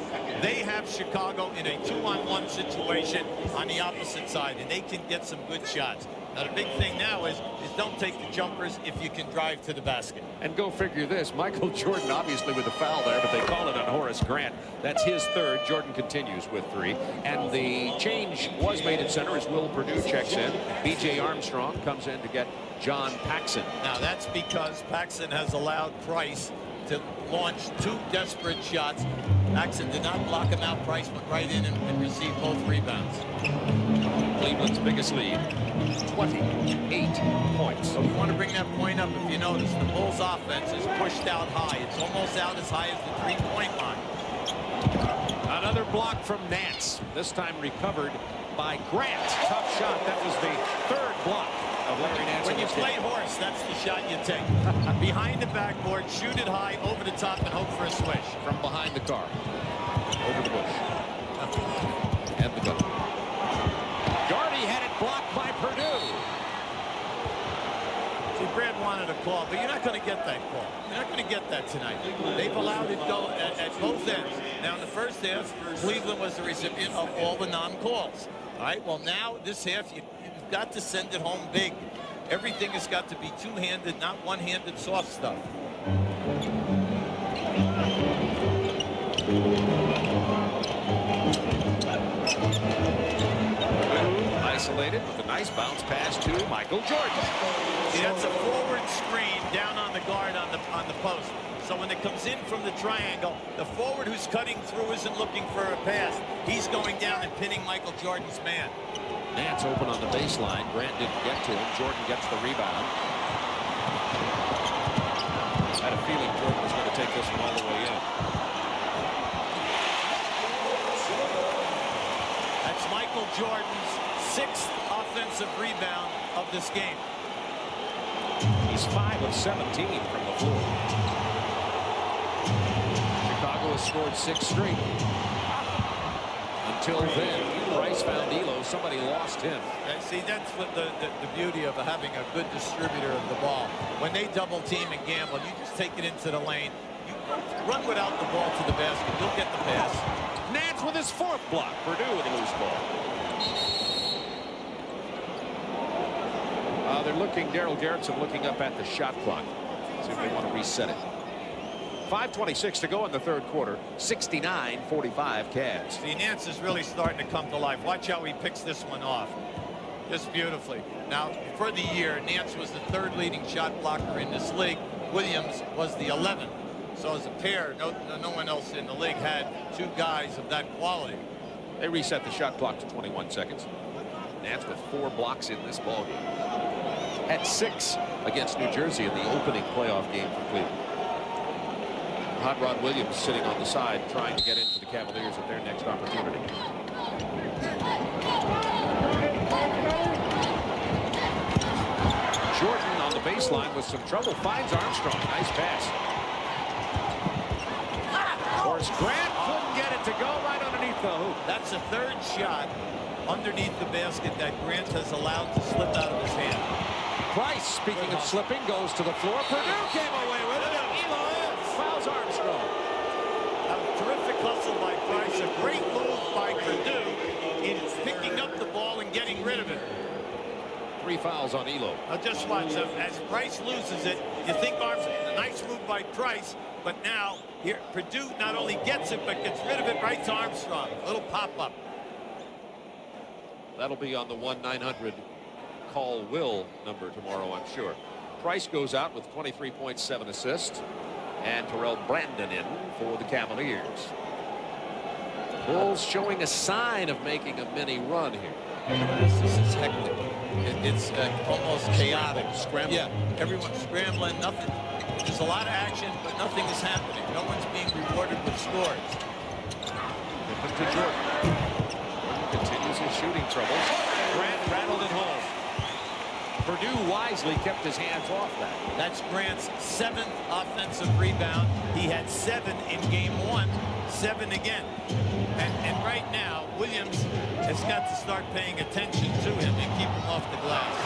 they have Chicago in a 2-on-1 situation on the opposite side, and they can get some good shots. Now, the big thing now is don't take the jumpers if you can drive to the basket. And go figure this. Michael Jordan obviously with a foul there, but they call it on Horace Grant. That's his 3rd. Jordan continues with 3. And the change was made at center as Will Perdue checks in. B.J. Armstrong comes in to get John Paxson. Now, that's because Paxson has allowed Price to launch 2 desperate shots. Paxson did not block him out. Price went right in and received both rebounds. Cleveland's biggest lead, 28 points. So we want to bring that point up. If you notice, the Bulls' offense is pushed out high. It's almost out as high as the 3-point line. Another block from Nance. This time recovered by Grant. Tough shot. That was the 3rd block of Larry Nance. When you play horse, that's the shot you take. Behind the backboard, shoot it high, over the top, and hope for a swish. From behind the car. Over the bush. And the gun. Daugherty had it blocked by Perdue. See, Brad wanted a call, but you're not going to get that call. You're not going to get that tonight. They've allowed it go at both ends. Now, in the first half, Cleveland was the recipient of all the non-calls. All right, well, now, this half, you've got to send it home big. Everything has got to be two-handed, not one-handed soft stuff. Isolated with a nice bounce pass to Michael Jordan. See, that's a forward screen down on the guard on the post. So when it comes in from the triangle, the forward who's cutting through isn't looking for a pass. He's going down and pinning Michael Jordan's man. Nance open on the baseline. Grant didn't get to him. Jordan gets the rebound. Had a feeling Jordan was going to take this one all the way in. That's Michael Jordan's 6th offensive rebound of this game. He's 5 of 17 from the floor. Chicago has scored 6 straight. Until then, Price found Ehlo. Somebody lost him. And see, that's what the beauty of having a good distributor of the ball. When they double team and gamble, you just take it into the lane. You run without the ball to the basket. You'll get the pass. Nance with his 4th block. Perdue with a loose ball. They're looking, Daryl Gerritsen looking up at the shot clock. See if they want to reset it. 5:26 to go in the 3rd quarter. 69-45 Cavs. See, Nance is really starting to come to life. Watch how he picks this one off. Just beautifully. Now, for the year, Nance was the 3rd leading shot blocker in this league. Williams was the 11th. So as a pair, no one else in the league had 2 guys of that quality. They reset the shot clock to 21 seconds. Nance with 4 blocks in this ballgame. Had 6 against New Jersey in the opening playoff game for Cleveland. Hot Rod Williams sitting on the side trying to get into the Cavaliers at their next opportunity. Jordan on the baseline with some trouble finds Armstrong. Nice pass. Of course, Grant couldn't get it to go right underneath the hoop. That's the 3rd shot underneath the basket that Grant has allowed to slip out of his hand. Price, speaking of slipping, goes to the floor. Perdue came away with it. Ehlo fouls Armstrong. A terrific hustle by Price. A great move by Perdue in picking up the ball and getting rid of it. 3 fouls on Ehlo. Now just watch. As Price loses it, you think Armstrong, a nice move by Price, but now here Perdue not only gets it, but gets rid of it right to Armstrong. A little pop-up. That'll be on the 1-900 call Will number tomorrow, I'm sure. Price goes out with 23 points, 7 assists, and Terrell Brandon in for the Cavaliers. Bulls showing a sign of making a mini run here. This is hectic. It's almost chaotic. Scrambling. Yeah, everyone's scrambling. Nothing. There's a lot of action, but nothing is happening. No one's being rewarded with scores. Pippen to Jordan. Continues his shooting troubles. Grant rattled it home. Perdue wisely kept his hands off that. That's Grant's 7th offensive rebound. He had 7 in game 1, 7 again. And right now, Williams has got to start paying attention to him and keep him off the glass.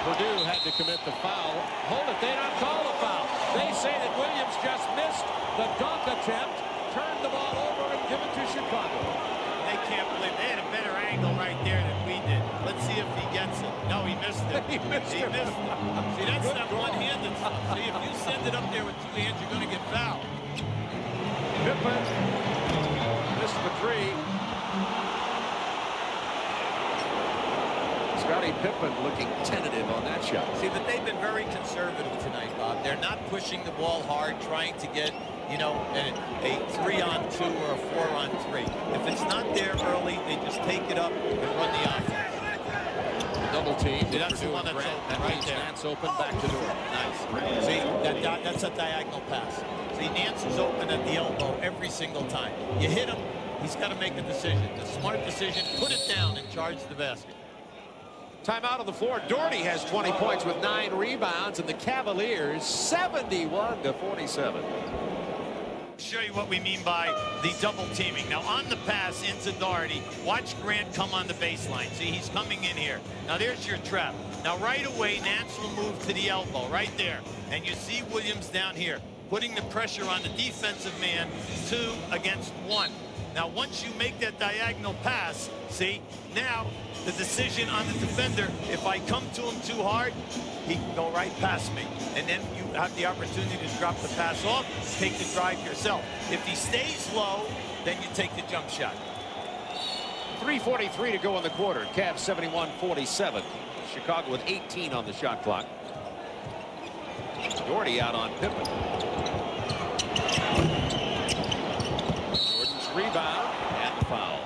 Perdue had to commit the foul. Hold it, they don't call the foul. They say that Williams just missed the dunk attempt, turned the ball over and give it to Chicago. They can't believe they had a better angle right there than we did. Let's see if he gets it. No, he missed it. He missed it. See, that's that one-handed stuff. See, if you send it up there with 2 hands, you're going to get fouled. Pippen missed the 3. Scottie Pippen looking tentative on that shot. See, but they've been very conservative tonight, Bob. They're not pushing the ball hard, trying to get, you know, a 3-on-2 or a 4-on-3. If it's not there early, they just take it up and run the offense. Double team. See, that's the one that's open that right means there. Nance open back to Daugherty. Nice. See, that's a diagonal pass. See, Nance is open at the elbow every single time. You hit him, he's got to make a decision. The smart decision, put it down and charge the basket. Timeout on the floor. Daugherty has 20 points with 9 rebounds, and the Cavaliers 71-47. Show you what we mean by the double teaming. Now on the pass into Daugherty, watch Grant come on the baseline. See, he's coming in here. Now there's your trap. Now right away, Nance will move to the elbow right there. And you see Williams down here, putting the pressure on the defensive man, 2 against 1. Now, once you make that diagonal pass, see, now the decision on the defender, if I come to him too hard, he can go right past me. And then you have the opportunity to drop the pass off, take the drive yourself. If he stays low, then you take the jump shot. 3:43 to go in the quarter. Cavs 71-47. Chicago with 18 on the shot clock. Daugherty out on Pippen. Jordan's rebound and the foul.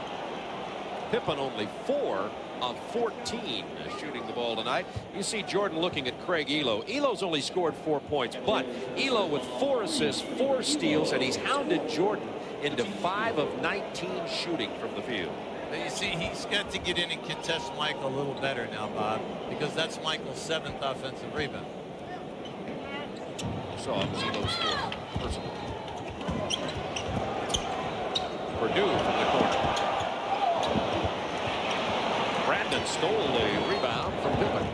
Pippen only 4 of 14 shooting the ball tonight. You see Jordan looking at Craig Ehlo. Ehlo's only scored 4 points, but Ehlo with 4 assists, 4 steals, and he's hounded Jordan into 5 of 19 shooting from the field. You see, he's got to get in and contest Michael a little better now, Bob, because that's Michael's 7th offensive rebound. So Ehlo's 4th personal. Perdue from the corner. Brandon stole the rebound from Pippen.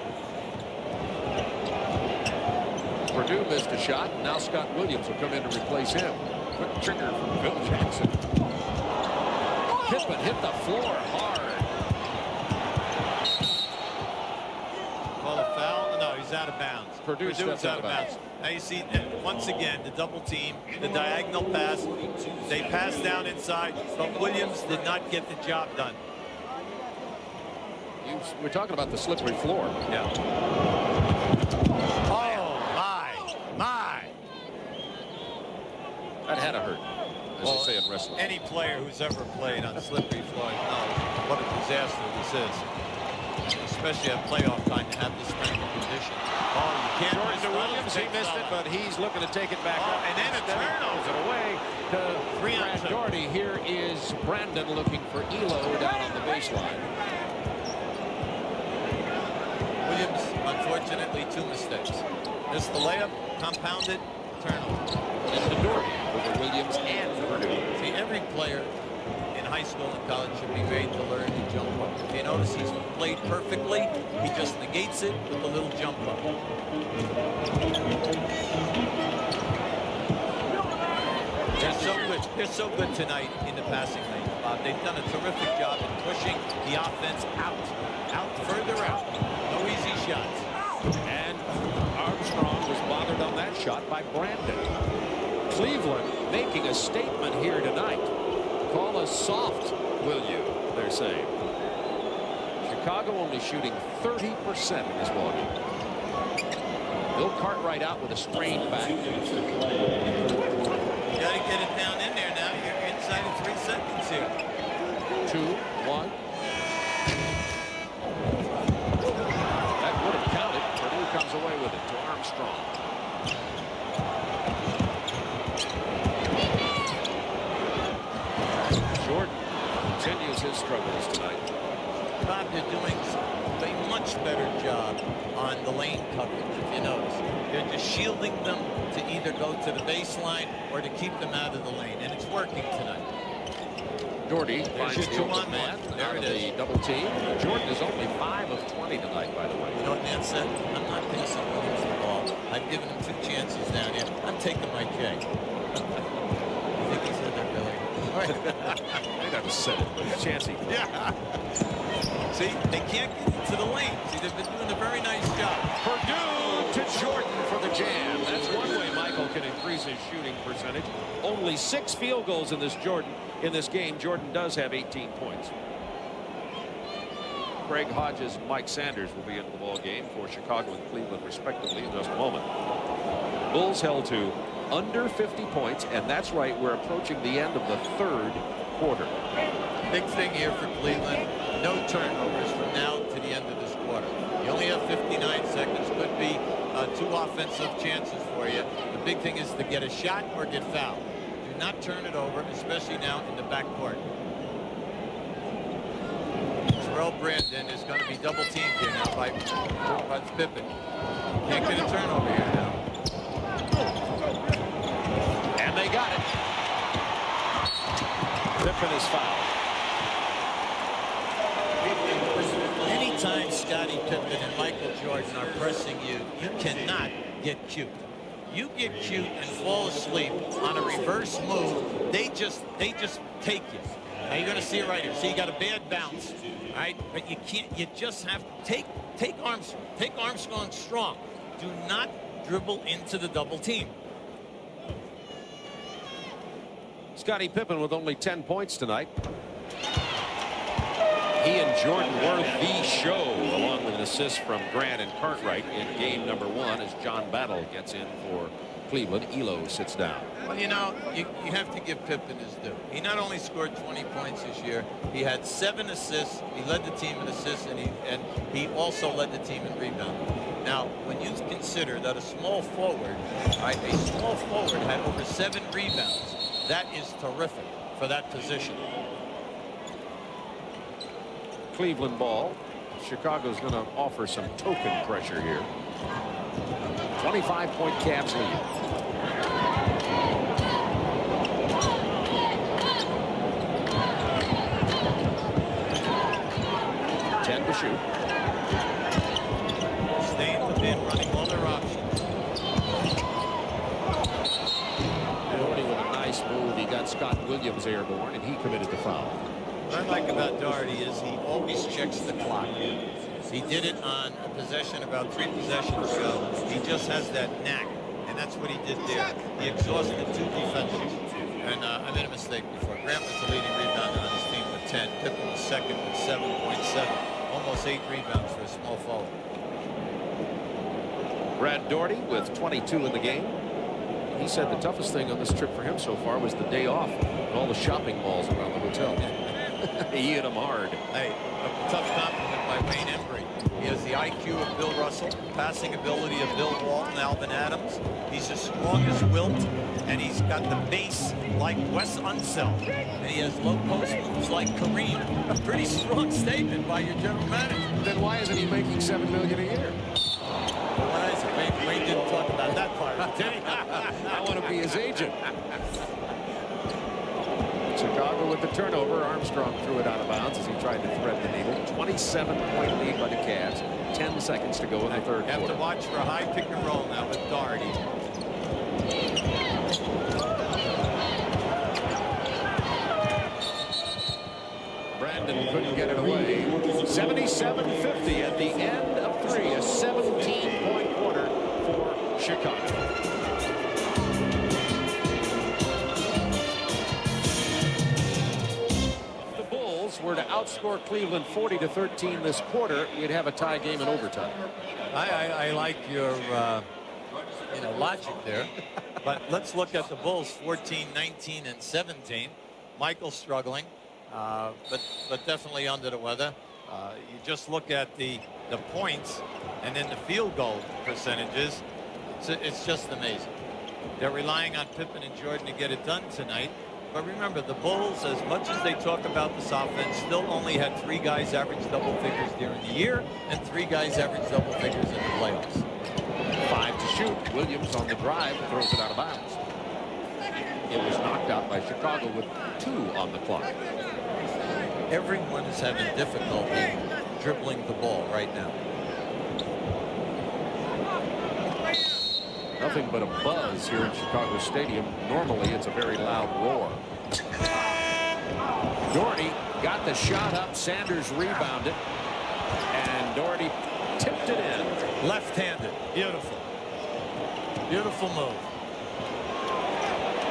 Perdue missed a shot. Now Scott Williams will come in to replace him. Quick trigger from Phil Jackson. Pippen hit the floor hard. Call a foul? No, he's out of bounds. Purdue's out of bounds. Now you see, once again, the double team, the diagonal pass. They passed down inside, but Williams did not get the job done. We're talking about the slippery floor. Yeah. Oh, my. That had to hurt, as they say in wrestling. Any player who's ever played on slippery floor knows what a disaster this is. Especially at playoff time to have this kind of condition. Oh, you can't Jordan to Williams, he missed it, but he's looking to take it back up. And then a turnover. It away to Brad Daugherty. Here is Brandon looking for Ehlo down on the baseline. Williams, unfortunately, 2 mistakes. Missed the layup, compounded, turnover. And to Daugherty over Williams and Perdue. See, every player in high school and college should be made to learn to jump up. If you notice, he's played perfectly. He just negates it with a little jump up. They're so good tonight in the passing lane, Bob. They've done a terrific job in pushing the offense further out. No easy shots. And Armstrong was bothered on that shot by Brandon. Cleveland making a statement here tonight. Call us soft, will you? They're saying. Chicago only shooting 30% in this ballgame. Bill Cartwright out with a sprained back. You got to get it down in there now. You're inside of 3 seconds here. 2, 1. That would have counted. Perdue comes away with it to Armstrong. Jordan continues his struggles tonight. Bob, they're doing a much better job on the lane coverage, if you notice. They're just shielding them to either go to the baseline or to keep them out of the lane, and it's working tonight. Daugherty finds your the open man. There it is. The double team. Jordan is only 5 of 20 tonight, by the way. You know what Nance said? I'm not passing Williams the ball. I've given him 2 chances down here. I'm taking my J. I think he said that, Billy. They never said it, but it's chancy. Yeah. See, they can't get into the lane. See, they've been doing a very nice job. Perdue to Jordan for the jam. That's one way Michael can increase his shooting percentage. Only 6 field goals in this game. Jordan does have 18 points. Craig Hodges and Mike Sanders will be into the ball game for Chicago and Cleveland respectively in just a moment. Bulls held to under 50 points, and that's right, we're approaching the end of the 3rd quarter. Big thing here for Cleveland. No turnovers from now to the end of this quarter. You only have 59 seconds. Could be 2 offensive chances for you. The big thing is to get a shot or get fouled. Do not turn it over, especially now in the backcourt. Terrell Brandon is going to be double teamed here now by Pippen. Can't get a turnover here now. And they got it. Pippen is fouled. Anytime Scottie Pippen and Michael Jordan are pressing you, you cannot get cute. You get cute and fall asleep on a reverse move, they just take you. Now you're going to see it right here. See, you got a bad bounce, all right? But you can't. You just have to take Armstrong. Take Armstrong strong. Do not dribble into the double team. Scottie Pippen with only 10 points tonight. He and Jordan were the show, along with an assist from Grant and Cartwright in game number 1 as John Battle gets in for Cleveland. Ehlo sits down. Well, you know, you have to give Pippen his due. He not only scored 20 points this year, he had 7 assists. He led the team in assists, and he also led the team in rebounding. Now, when you consider that a small forward had over 7 rebounds, that is terrific for that position. Cleveland ball. Chicago's going to offer some token pressure here. 25-point Cavs lead. To shoot. Staying within, running all their options. Daugherty with a nice move. He got Scott Williams airborne, and he committed the foul. What I like about Daugherty is he always checks the clock. He did it on a possession about 3 possessions ago. He just has that knack, and that's what he did there. He exhausted 2 defenders. And I made a mistake before. Grant was the leading rebounder on his team with 10. Pippen was second with 7.7. Almost 8 rebounds for a small forward. Brad Daugherty with 22 in the game. He said the toughest thing on this trip for him so far was the day off and all the shopping malls around the hotel. He hit him hard. Hey, a tough compliment by Wayne Embry. He has the IQ of Bill Russell, passing ability of Bill Walton, Alvin Adams. He's as strong as Wilt, and he's got the base like Wes Unseld, and he has low post moves like Kareem. A pretty strong statement by your general manager. Then why isn't he making $7 million a year? Well, what I said, Wayne didn't talk about that part. I want to be his agent. Chicago with the turnover. Armstrong threw it out of bounds as he tried to thread the needle. 27-point lead by the Cavs. 10 seconds to go in the third quarter. Have to watch for a high pick and roll now with Daugherty. Brandon couldn't get it away. 77-50 at the end of 3. A 17-point quarter for Chicago. Were to outscore Cleveland 40-13 this quarter, we'd have a tie game in overtime. I like your logic there, but let's look at the Bulls. 14, 19, and 17. Michael struggling, but definitely under the weather. You just look at the points and then the field goal percentages. It's just amazing. They're relying on Pippen and Jordan to get it done tonight. But remember, the Bulls, as much as they talk about this offense, still only had 3 guys average double figures during the year and 3 guys average double figures in the playoffs. 5 to shoot. Williams on the drive throws it out of bounds. It was knocked out by Chicago with 2 on the clock. Everyone is having difficulty dribbling the ball right now. Nothing but a buzz here in Chicago Stadium. Normally, it's a very loud roar. Daugherty got the shot up. Sanders rebounded. And Daugherty tipped it in. Left-handed. Beautiful. Beautiful move.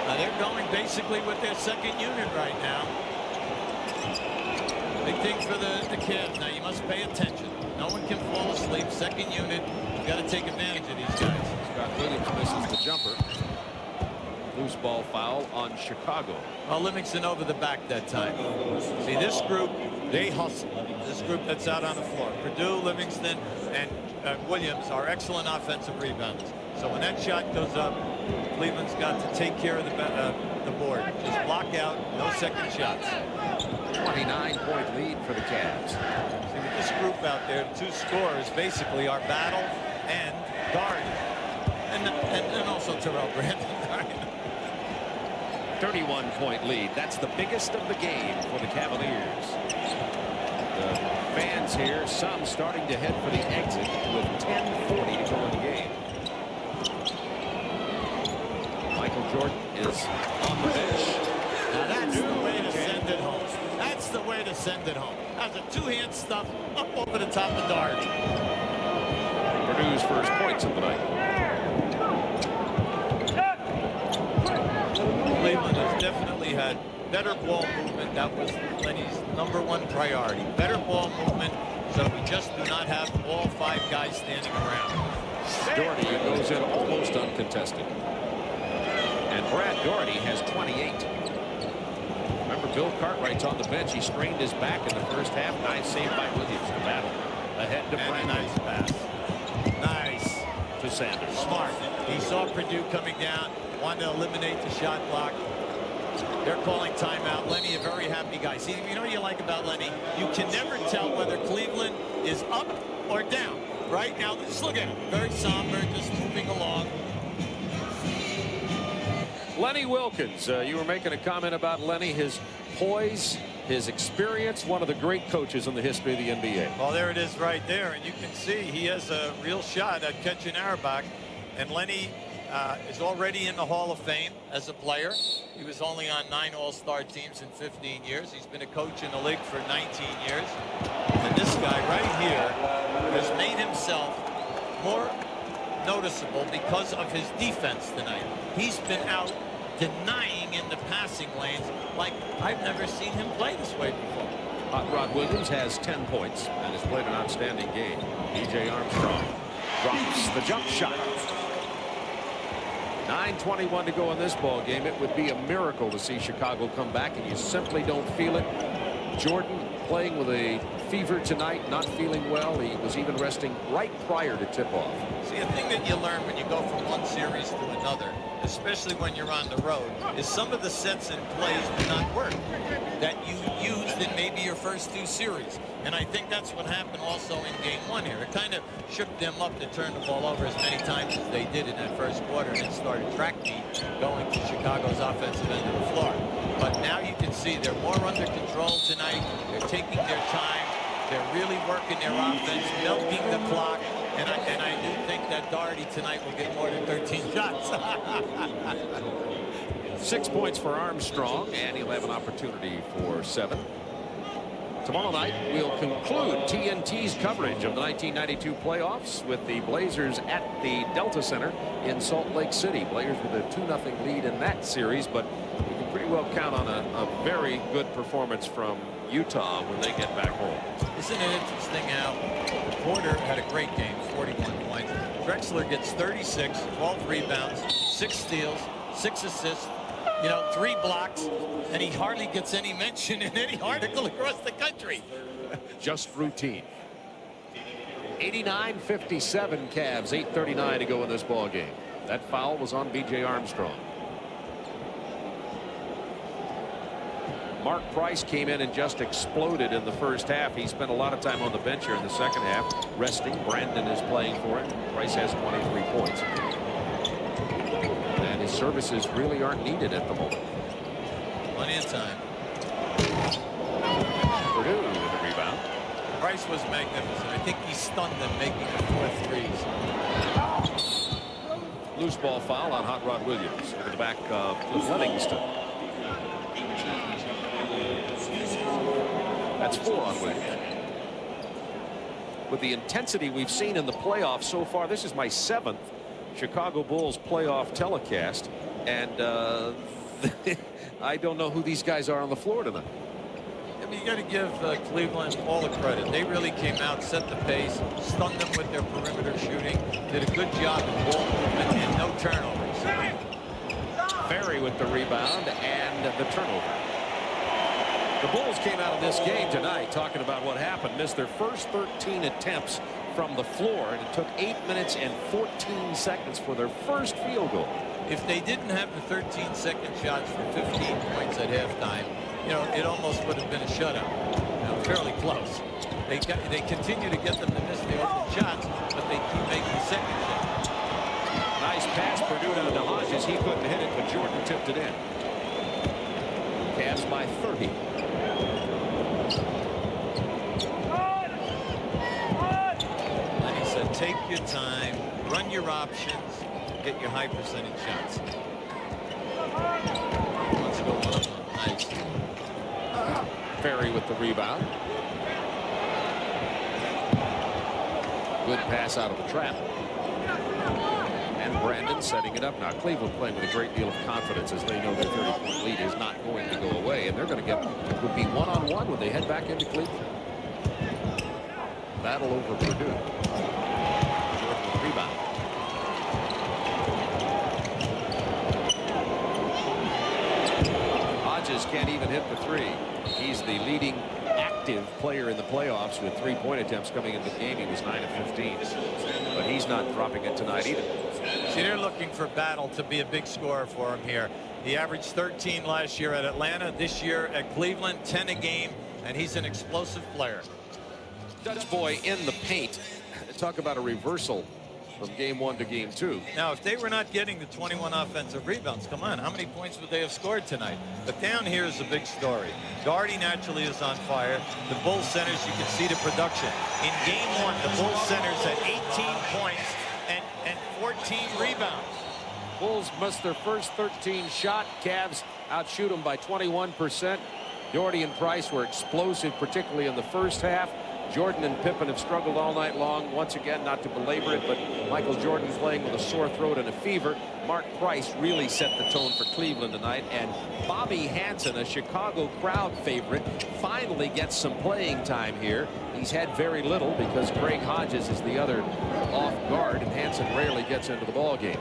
Now they're going basically with their second unit right now. Big thing for the Cavs. Now you must pay attention. No one can fall asleep. Second unit. You've got to take advantage of these guys. Scott Williams misses the jumper. Loose ball foul on Chicago. Well, Livingston over the back that time. See, this group, they hustle. This group that's out on the floor. Perdue, Livingston, and Williams are excellent offensive rebounders. So when that shot goes up, Cleveland's got to take care of the board. Just block out, no second shots. 29-point lead for the Cavs. See, with this group out there, 2 scorers basically are Battle and Daugherty. And also Terrell Brandon. 31-point lead. That's the biggest of the game for the Cavaliers. The fans here, some starting to head for the exit with 10:40 to go in the game. Michael Jordan is on the bench. Now that's the way to send it home. That's the way to send it home. That's a two-hand stuff up over the top of Daugherty. Perdue's first points of the night. Cleveland has definitely had better ball movement. That was Lenny's #1 priority. Better ball movement, so we just do not have all 5 guys standing around. Daugherty goes in almost uncontested. And Brad Daugherty has 28. Remember, Bill Cartwright's on the bench. He strained his back in the first half. Nice save by Williams. The battle ahead to Frank. Nice pass. Nice. To Sanders. Smart. He saw Perdue coming down, wanted to eliminate the shot clock. They're calling timeout. Lenny, a very happy guy. See, you know what you like about Lenny? You can never tell whether Cleveland is up or down. Right now, just look at him. Very somber, just moving along. Lenny Wilkins, you were making a comment about Lenny, his poise, his experience, one of the great coaches in the history of the NBA. Well, there it is right there, and you can see he has a real shot at catching Auerbach. And Lenny is already in the Hall of Fame as a player. He was only on 9 All-Star teams in 15 years. He's been a coach in the league for 19 years. And this guy right here has made himself more noticeable because of his defense tonight. He's been out denying in the passing lanes like I've never seen him play this way before. Hot Rod Williams has 10 points and has played an outstanding game. B.J. Armstrong drops the jump shot. 9:21 to go in this ball game. It would be a miracle to see Chicago come back, and you simply don't feel it. Jordan playing with a fever tonight, not feeling well. He was even resting right prior to tip-off. See, a thing that you learn when you go from one series to another, especially when you're on the road, is some of the sets and plays do not work that you used in maybe your first 2 series. And I think that's what happened also in game 1 here. It kind of shook them up to turn the ball over as many times as they did in that first quarter, and it started track meet going to Chicago's offensive end of the floor. But now you can see they're more under control tonight. They're taking their time. They're really working their offense, milking the clock. And I do think that Daugherty tonight will get more than 13 shots. 6 points for Armstrong, and he'll have an opportunity for 7. Tomorrow night, we'll conclude TNT's coverage of the 1992 playoffs with the Blazers at the Delta Center in Salt Lake City. Blazers with a 2-0 lead in that series, but we can pretty well count on a very good performance from Utah when they get back home. Isn't it interesting how Porter had a great game, 41 points. Drexler gets 36, 12 rebounds, 6 steals, 6 assists, 3 blocks, and he hardly gets any mention in any article across the country. Just routine. 89-57 Cavs, 8:39 to go in this ball game. That foul was on B.J. Armstrong. Mark Price came in and just exploded in the first half. He spent a lot of time on the bench here in the second half, resting. Brandon is playing for him. Price has 23 points. And his services really aren't needed at the moment. Plenty of time. Perdue with the rebound. Price was magnificent. I think he stunned them making the 4 threes. Loose ball foul on Hot Rod Williams over the back of Livingston. That's 4 on Williams. With the intensity we've seen in the playoffs so far, this is my 7th Chicago Bulls playoff telecast, and I don't know who these guys are on the floor tonight. I mean, you got to give Cleveland all the credit. They really came out, set the pace, stunned them with their perimeter shooting, did a good job of ball movement and no turnovers. Ferry with the rebound and the turnover. The Bulls came out of this game tonight talking about what happened. Missed their first 13 attempts from the floor, and it took 8 minutes and 14 seconds for their first field goal. If they didn't have the 13-second shots for 15 points at halftime, it almost would have been a shutout. Fairly close. They continue to get them to miss the open shots, but they keep making the second shot. Nice pass, Perdue down to Hodges. He couldn't hit it, but Jordan tipped it in. Cavs by 30. Lenny said, take your time, run your options, get your high percentage shots. Let's go one. Nice. Ferry with the rebound. Good pass out of the trap. And Brandon setting it up now. Cleveland playing with a great deal of confidence as they know their 30-point lead is not going to go away, and they're going to get would be one-on-one when they head back into Cleveland. Battle over Perdue. Jordan with the rebound. Hodges can't even hit the three. He's the leading active player in the playoffs with 3-point attempts coming into the game. He was 9 of 15, but he's not dropping it tonight either. See, they're looking for Battle to be a big scorer for him here. He averaged 13 last year at Atlanta. This year at Cleveland, 10 a game, and he's an explosive player. Dutch boy in the paint. Talk about a reversal from game 1 to game 2. Now, if they were not getting the 21 offensive rebounds, come on, how many points would they have scored tonight? But down here is a big story. Daugherty naturally is on fire. The Bulls centers, you can see the production. In game 1, the Bulls centers had 18 points and 14 rebounds. Bulls missed their first 13 shot. Cavs outshoot them by 21%. Daugherty and Price were explosive, particularly in the first half. Jordan and Pippen have struggled all night long. Once again, not to belabor it, but Michael Jordan playing with a sore throat and a fever. Mark Price really set the tone for Cleveland tonight. And Bobby Hansen, a Chicago crowd favorite, finally gets some playing time here. He's had very little because Greg Hodges is the other off guard, and Hansen rarely gets into the ball game.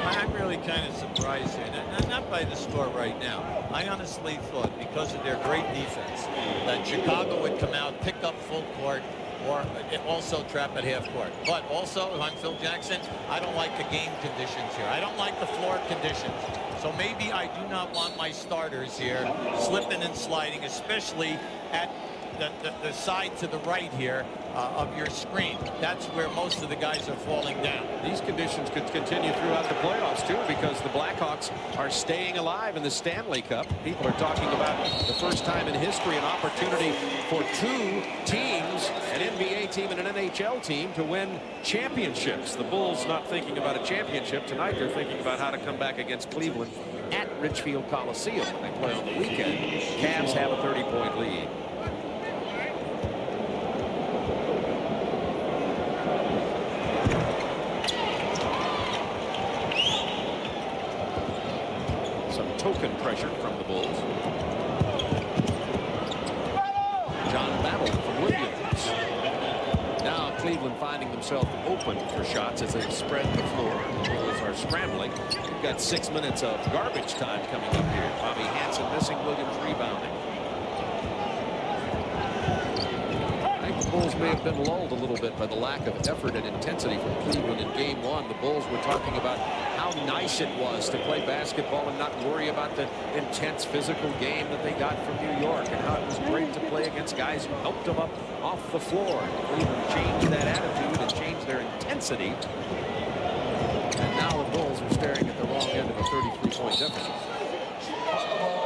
I'm really kind of surprised here. Not by the score right now. I honestly thought, because of their great defense, that Chicago would come out, pick up full court, or also trap at half court. But also, if I'm Phil Jackson, I don't like the game conditions here. I don't like the floor conditions. So maybe I do not want my starters here slipping and sliding, especially at the side to the right here of your screen. That's where most of the guys are falling down. These conditions could continue throughout the playoffs too, because the Blackhawks are staying alive in the Stanley Cup. People are talking about the first time in history an opportunity for 2 teams, an NBA team and an NHL team, to win championships. The Bulls not thinking about a championship tonight. They're thinking about how to come back against Cleveland at Richfield Coliseum when they play on the weekend. Cavs have a 30-point lead. Token pressure from the Bulls. John Battle from Williams. Now Cleveland finding themselves open for shots as they spread the floor. The Bulls are scrambling. We've got 6 minutes of garbage time coming up here. Bobby Hansen missing, Williams rebounding. I think the Bulls may have been lulled a little bit by the lack of effort and intensity from Cleveland in game 1. The Bulls were talking about how nice it was to play basketball and not worry about the intense physical game that they got from New York, and how it was great to play against guys who helped them up off the floor. Cleveland changed that attitude and changed their intensity. And now the Bulls are staring at the wrong end of a 33-point deficit.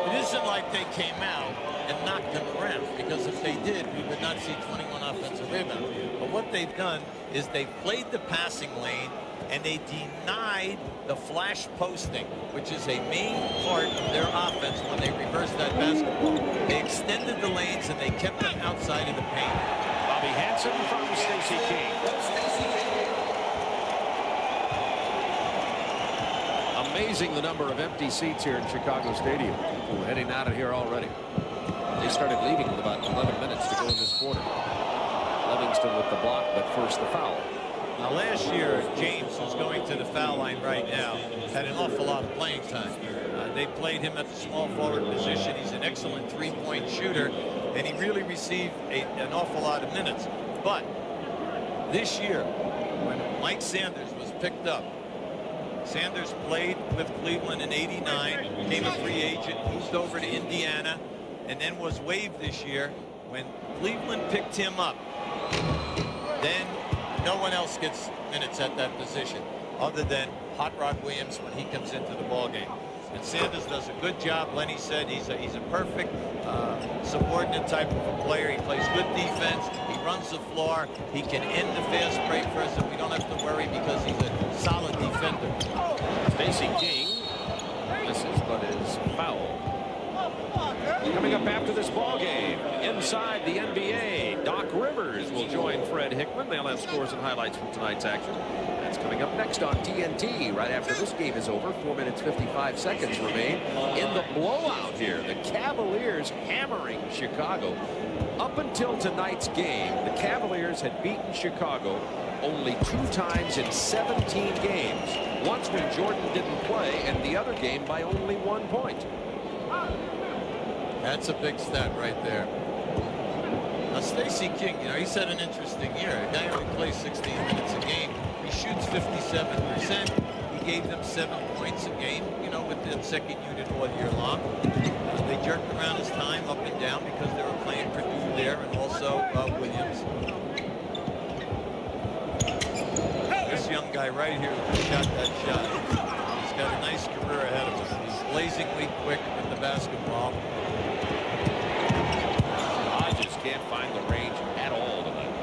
It isn't like they came out and knocked them around, because if they did, we would not see 21 offensive rebounds. But what they've done is they've played the passing lane, and they denied the flash posting, which is a main part of their offense when they reverse that basketball. They extended the lanes, and they kept them outside of the paint. Bobby Hansen from Stacey King. Amazing the number of empty seats here in Chicago Stadium. People heading out of here already. They started leaving with about 11 minutes to go in this quarter. Livingston with the block, but first the foul. Now, last year, James, who's going to the foul line right now, had an awful lot of playing time. They played him at the small forward position. He's an excellent 3-point shooter, and he really received an awful lot of minutes. But this year, when Mike Sanders was picked up, Sanders played with Cleveland in '89, became a free agent, moved over to Indiana, and then was waived this year. When Cleveland picked him up, then no one else gets minutes at that position other than Hot Rod Williams when he comes into the ballgame. And Sanders does a good job. Lenny said he's a perfect subordinate type of a player. He plays good defense. He runs the floor. He can end the fast break for us, and we don't have to worry because he's a solid defender. Stacey King misses, but is fouled. Coming up after this ball game, inside the NBA, Doc Rivers will join Fred Hickman. They'll have scores and highlights from tonight's action. That's coming up next on TNT right after this game is over. 4 minutes 55 seconds remain in the blowout here. The Cavaliers hammering Chicago. Up until tonight's game, the Cavaliers had beaten Chicago only 2 times in 17 games. Once when Jordan didn't play, and the other game by only 1 point. That's a big stat right there. Now, Stacey King, he's had an interesting year. A guy only plays 16 minutes a game. He shoots 57%. He gave them 7 points a game, with the second unit all year long. They jerked around his time up and down because they were playing Perdue there and also Williams. This young guy right here who shot that shot. He's got a nice career ahead of him. He's blazingly quick with the basketball. Hodges can't find the range at all tonight.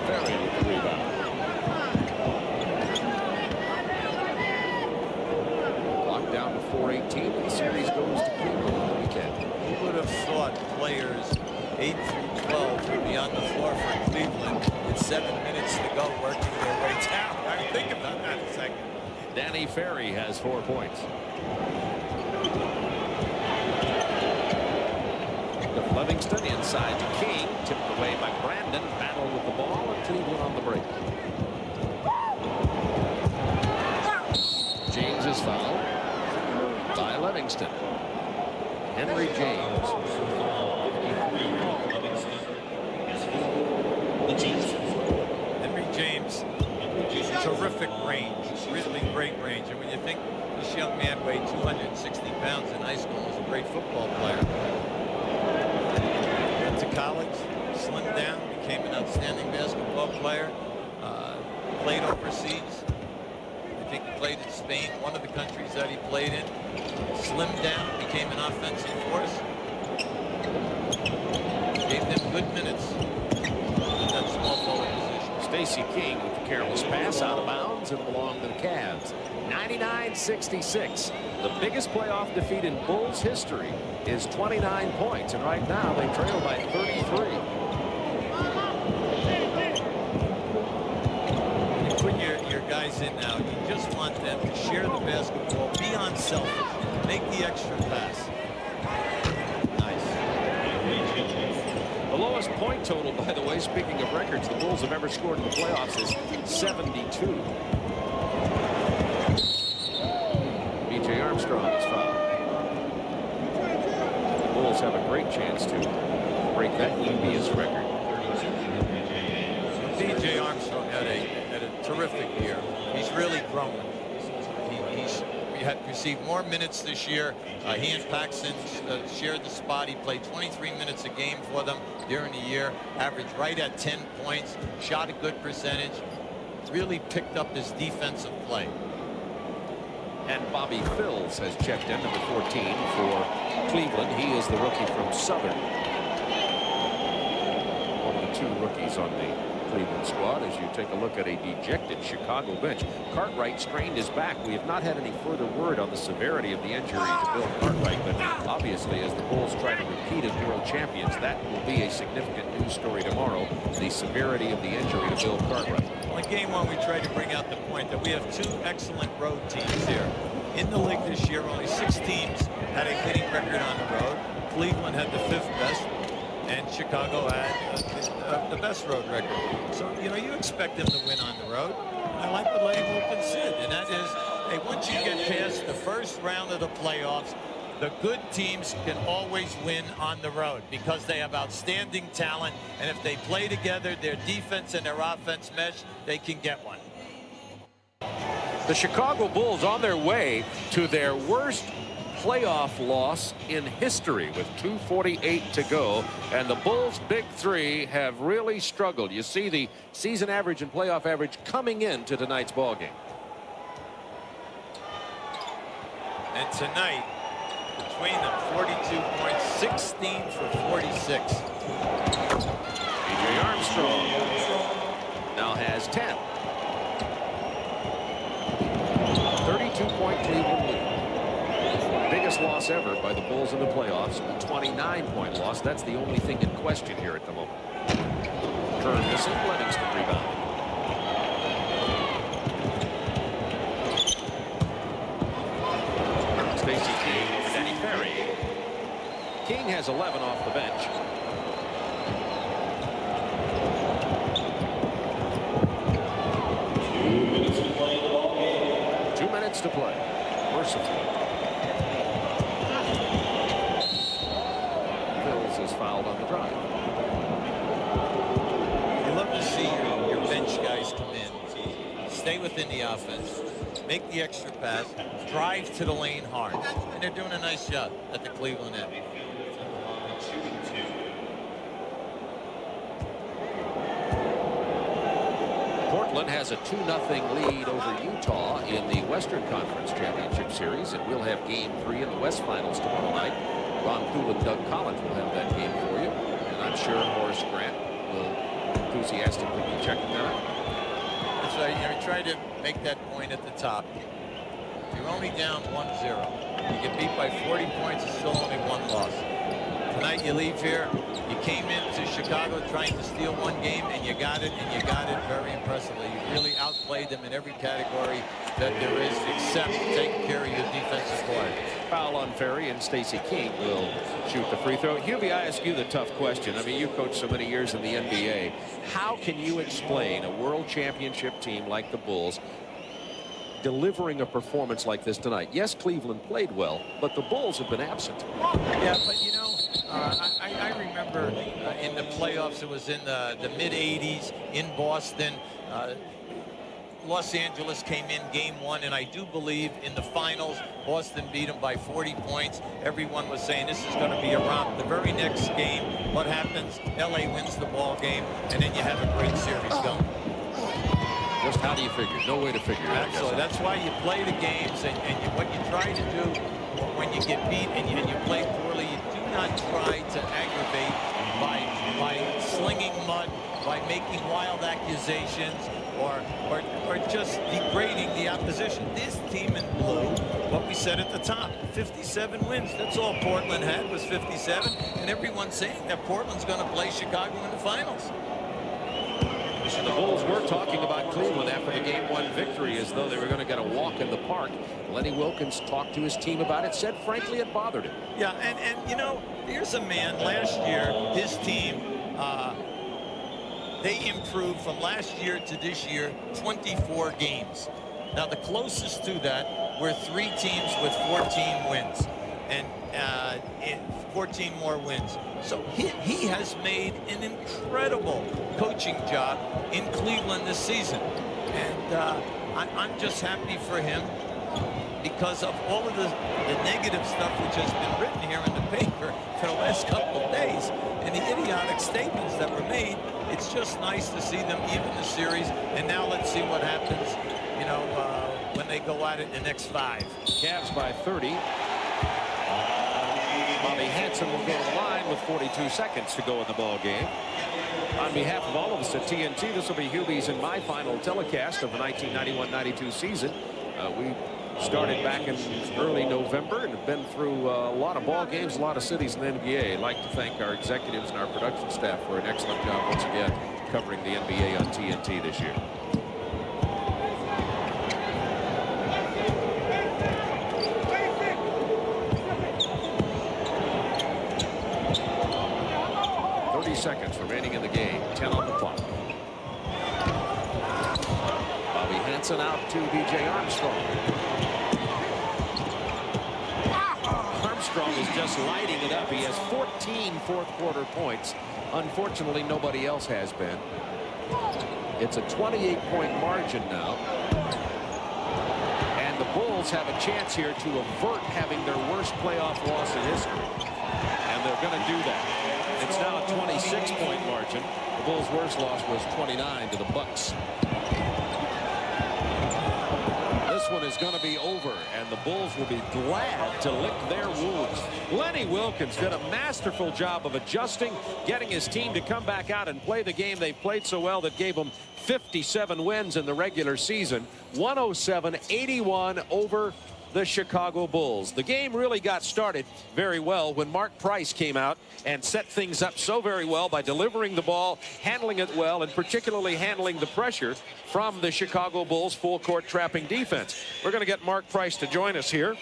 Ferry with the rebound. Clock down to 4:18. The series goes to Cleveland on the weekend. Who would have thought players 8 through 12 would be on the floor for Cleveland with 7 minutes to go, working their way down? I mean, think about that a second. Danny Ferry has 4 points. Livingston inside to King, tipped away by Brandon. Battle with the ball, and Cleveland on the break. James is fouled by Livingston. Henry James. Henry James, terrific range, really great range. And when you think this young man weighed 260 pounds in high school and was a great football player. Went to college, slimmed down, became an outstanding basketball player, played overseas. I think he played in Spain, one of the countries that he played in. Slimmed down, became an offensive force. Gave them good minutes in that small forward position. Stacey King with the careless pass out of bounds and belonged to the Cavs. 99-66. The biggest playoff defeat in Bulls history is 29 points, and right now they trail by 33. When you put your guys in now, you just want them to share the basketball, be unselfish, make the extra pass. Nice. The lowest point total, by the way, speaking of records, the Bulls have ever scored in the playoffs is 72. Armstrong is fouled. The Bulls have a great chance to break that UBS record. DJ Armstrong had a terrific year. He's really grown. He had received more minutes this year. He and Paxson shared the spot. He played 23 minutes a game for them during the year. Averaged right at 10 points. Shot a good percentage. Really picked up his defensive play. And Bobby Phills has checked in, number 14 for Cleveland. He is the rookie from Southern. One of the 2 rookies on the Cleveland squad as you take a look at a dejected Chicago bench. Cartwright strained his back. We have not had any further word on the severity of the injury to Bill Cartwright, but obviously as the Bulls try to repeat as world champions, that will be a significant news story tomorrow, the severity of the injury to Bill Cartwright. Well, in game 1, we tried to bring out the point that we have 2 excellent road teams here. In the league this year, only 6 teams had a winning record on the road. Cleveland had the 5th best, and Chicago had the best road record. So, you expect them to win on the road. And I like what Lane Wilkins said, and that is, hey, once you get past the first round of the playoffs, the good teams can always win on the road because they have outstanding talent, and if they play together, their defense and their offense mesh, they can get one. The Chicago Bulls on their way to their worst playoff loss in history with 2:48 to go, and the Bulls' big 3 have really struggled. You see the season average and playoff average coming into tonight's ball game. And tonight, between them, 42 points, 16 for 46. DJ Armstrong now has 10. Cleveland lead. Biggest loss ever by the Bulls in the playoffs, a 29-point loss. That's the only thing in question here at the moment. Curve missing, Livingston rebound. Stacey King and Danny Ferry. King has 11 off the bench. To play. Mercifully. Bills is fouled on the drive. You love to see your bench guys come in, stay within the offense, make the extra pass, drive to the lane hard. And they're doing a nice job at the Cleveland end. Portland has a 2-0 lead over Utah in the Western Conference Championship Series, and we'll have Game 3 in the West Finals tomorrow night. Ron Poole and Doug Collins will have that game for you, and I'm sure Horace Grant will enthusiastically be checking that out. That's right. You try to make that point at the top. You're only down 1-0. You get beat by 40 points, it's still only one loss. Tonight you leave here, you came into Chicago trying to steal one game, and you got it very impressively. You really outplayed them in every category that there is, except taking care of your defensive play. Foul on Ferry, and Stacey King will shoot the free throw. Hubie, I ask you the tough question. I mean, you coached so many years in the NBA. How can you explain a world championship team like the Bulls delivering a performance like this tonight? Yes, Cleveland played well, but the Bulls have been absent. Yeah, but you know, I remember in the playoffs, it was in the mid-'80s in Boston. Los Angeles came in game 1, and I do believe in the finals, Boston beat them by 40 points. Everyone was saying this is going to be a romp. The very next game, what happens? LA wins the ball game, and then you have a great series going. Just how do you figure? No way to figure it out. Absolutely. That's why you play the games, and what you try to do when you get beat and you play poorly, you do not try to aggravate by slinging mud, by making wild accusations, or just degrading the opposition. This team in blue, what we said at the top, 57 wins. That's all Portland had was 57, and everyone's saying that Portland's going to play Chicago in the finals. The Bulls were talking about Cleveland after the Game 1 victory as though they were going to get a walk in the park. Lenny Wilkens talked to his team about it, said frankly it bothered him. Yeah, and you know, here's a man last year, his team, they improved from last year to this year 24 games. Now the closest to that were 3 teams with 14 wins and 14 more wins. So he has made an incredible coaching job in Cleveland this season. And I'm just happy for him because of all of the negative stuff which has been written here in the paper for the last couple of days and the idiotic statements that were made. It's just nice to see them even the series. And now let's see what happens, you know, when they go at it in the next 5. Cavs by 30. Bobby Hansen will go to the line with 42 seconds to go in the ball game. On behalf of all of us at TNT, this will be Hubie's and my final telecast of the 1991-92 season. We started back in early November and have been through a lot of ball games, a lot of cities in the NBA. I'd like to thank our executives and our production staff for an excellent job once again covering the NBA on TNT this year. Seconds remaining in the game, 10 on the clock. Bobby Hansen out to B.J. Armstrong. Armstrong is just lighting it up. He has 14 fourth-quarter points. Unfortunately, nobody else has been. It's a 28-point margin now. And the Bulls have a chance here to avert having their worst playoff loss in history. And they're going to do that. It's now a 26-point margin. The Bulls' worst loss was 29 to the Bucks. This one is going to be over, and the Bulls will be glad to lick their wounds. Lenny Wilkens did a masterful job of adjusting, getting his team to come back out and play the game they played so well that gave them 57 wins in the regular season. 107-81 over the Chicago Bulls. The game really got started very well when Mark Price came out and set things up so very well by delivering the ball, handling it well, and particularly handling the pressure from the Chicago Bulls full-court trapping defense. We're going to get Mark Price to join us here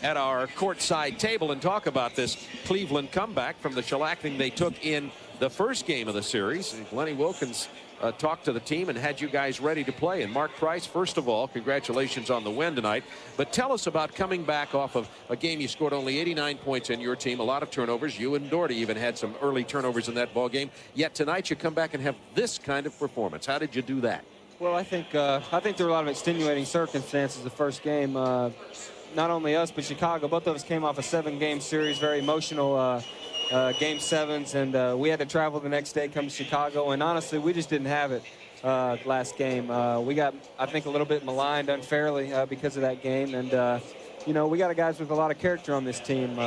at our courtside table and talk about this Cleveland comeback from the shellacking they took in the first game of the series. Lenny Wilkins talked to the team and had you guys ready to play. And Mark Price, first of all, congratulations on the win tonight. But tell us about coming back off of a game you scored only 89 points in your team, a lot of turnovers. You and Daugherty even had some early turnovers in that ball game. Yet tonight you come back and have this kind of performance. How did you do that? Well, I think there were a lot of extenuating circumstances the first game. Not only us, but Chicago. Both of us came off a 7-game series, very emotional game 7s, and we had to travel the next day, come to Chicago, and honestly, we just didn't have it last game. We got, I think, a little bit maligned unfairly because of that game, and, you know, we got guys with a lot of character on this team.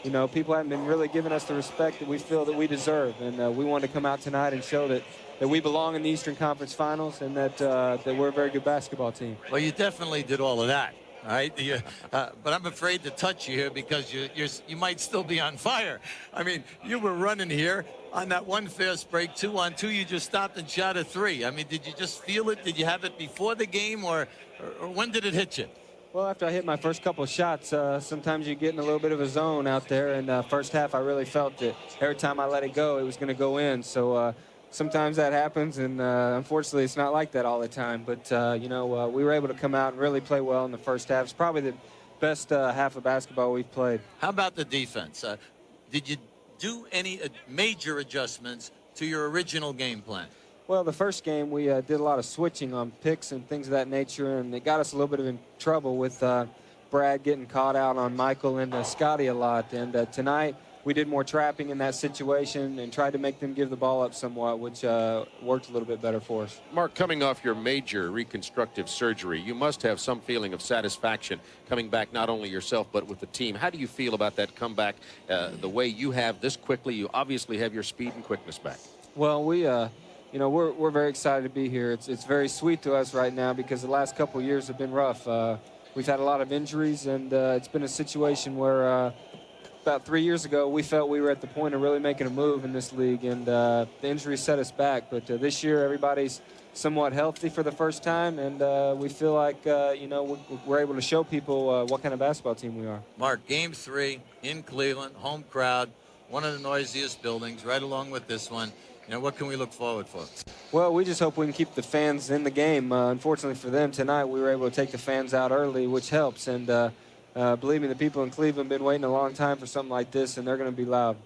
You know, people haven't been really giving us the respect that we feel that we deserve, and we wanted to come out tonight and show that we belong in the Eastern Conference Finals and that we're a very good basketball team. Well, you definitely did all of that. All right, but I'm afraid to touch you here because you might still be on fire. I mean, you were running here on that one fast break, 2-on-2. You just stopped and shot a 3. I mean, did you just feel it? Did you have it before the game, or when did it hit you? Well, after I hit my first couple of shots, sometimes you get in a little bit of a zone out there. And first half, I really felt that every time I let it go, it was going to go in. So sometimes that happens, and unfortunately, it's not like that all the time. But, you know, we were able to come out and really play well in the first half. It's probably the best half of basketball we've played. How about the defense? Did you do any major adjustments to your original game plan? Well, the first game, we did a lot of switching on picks and things of that nature, and it got us a little bit in trouble with Brad getting caught out on Michael and Scotty a lot. And tonight, we did more trapping in that situation and tried to make them give the ball up somewhat, which worked a little bit better for us. Mark, coming off your major reconstructive surgery, you must have some feeling of satisfaction coming back, not only yourself, but with the team. How do you feel about that comeback the way you have this quickly? You obviously have your speed and quickness back. Well, we, you know, we're very excited to be here. It's very sweet to us right now because the last couple of years have been rough. We've had a lot of injuries, and it's been a situation where about 3 years ago, we felt we were at the point of really making a move in this league, and the injuries set us back. But this year, everybody's somewhat healthy for the first time, and we feel like, you know, we're able to show people what kind of basketball team we are. Mark, Game 3 in Cleveland, home crowd, one of the noisiest buildings, right along with this one. You know, what can we look forward for? Well, we just hope we can keep the fans in the game. Unfortunately for them tonight, we were able to take the fans out early, which helps. And believe me, the people in Cleveland have been waiting a long time for something like this, and they're going to be loud.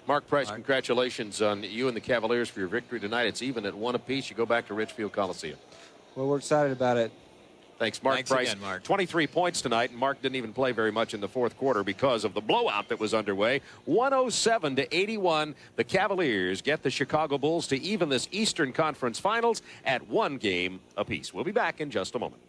Mark Price, congratulations on you and the Cavaliers for your victory tonight. It's even at 1 apiece. You go back to Richfield Coliseum. Well, we're excited about it. Thanks, Mark Price. Again, Mark. 23 points tonight, and Mark didn't even play very much in the fourth quarter because of the blowout that was underway. 107-81. The Cavaliers get the Chicago Bulls to even this Eastern Conference Finals at 1 game apiece. We'll be back in just a moment.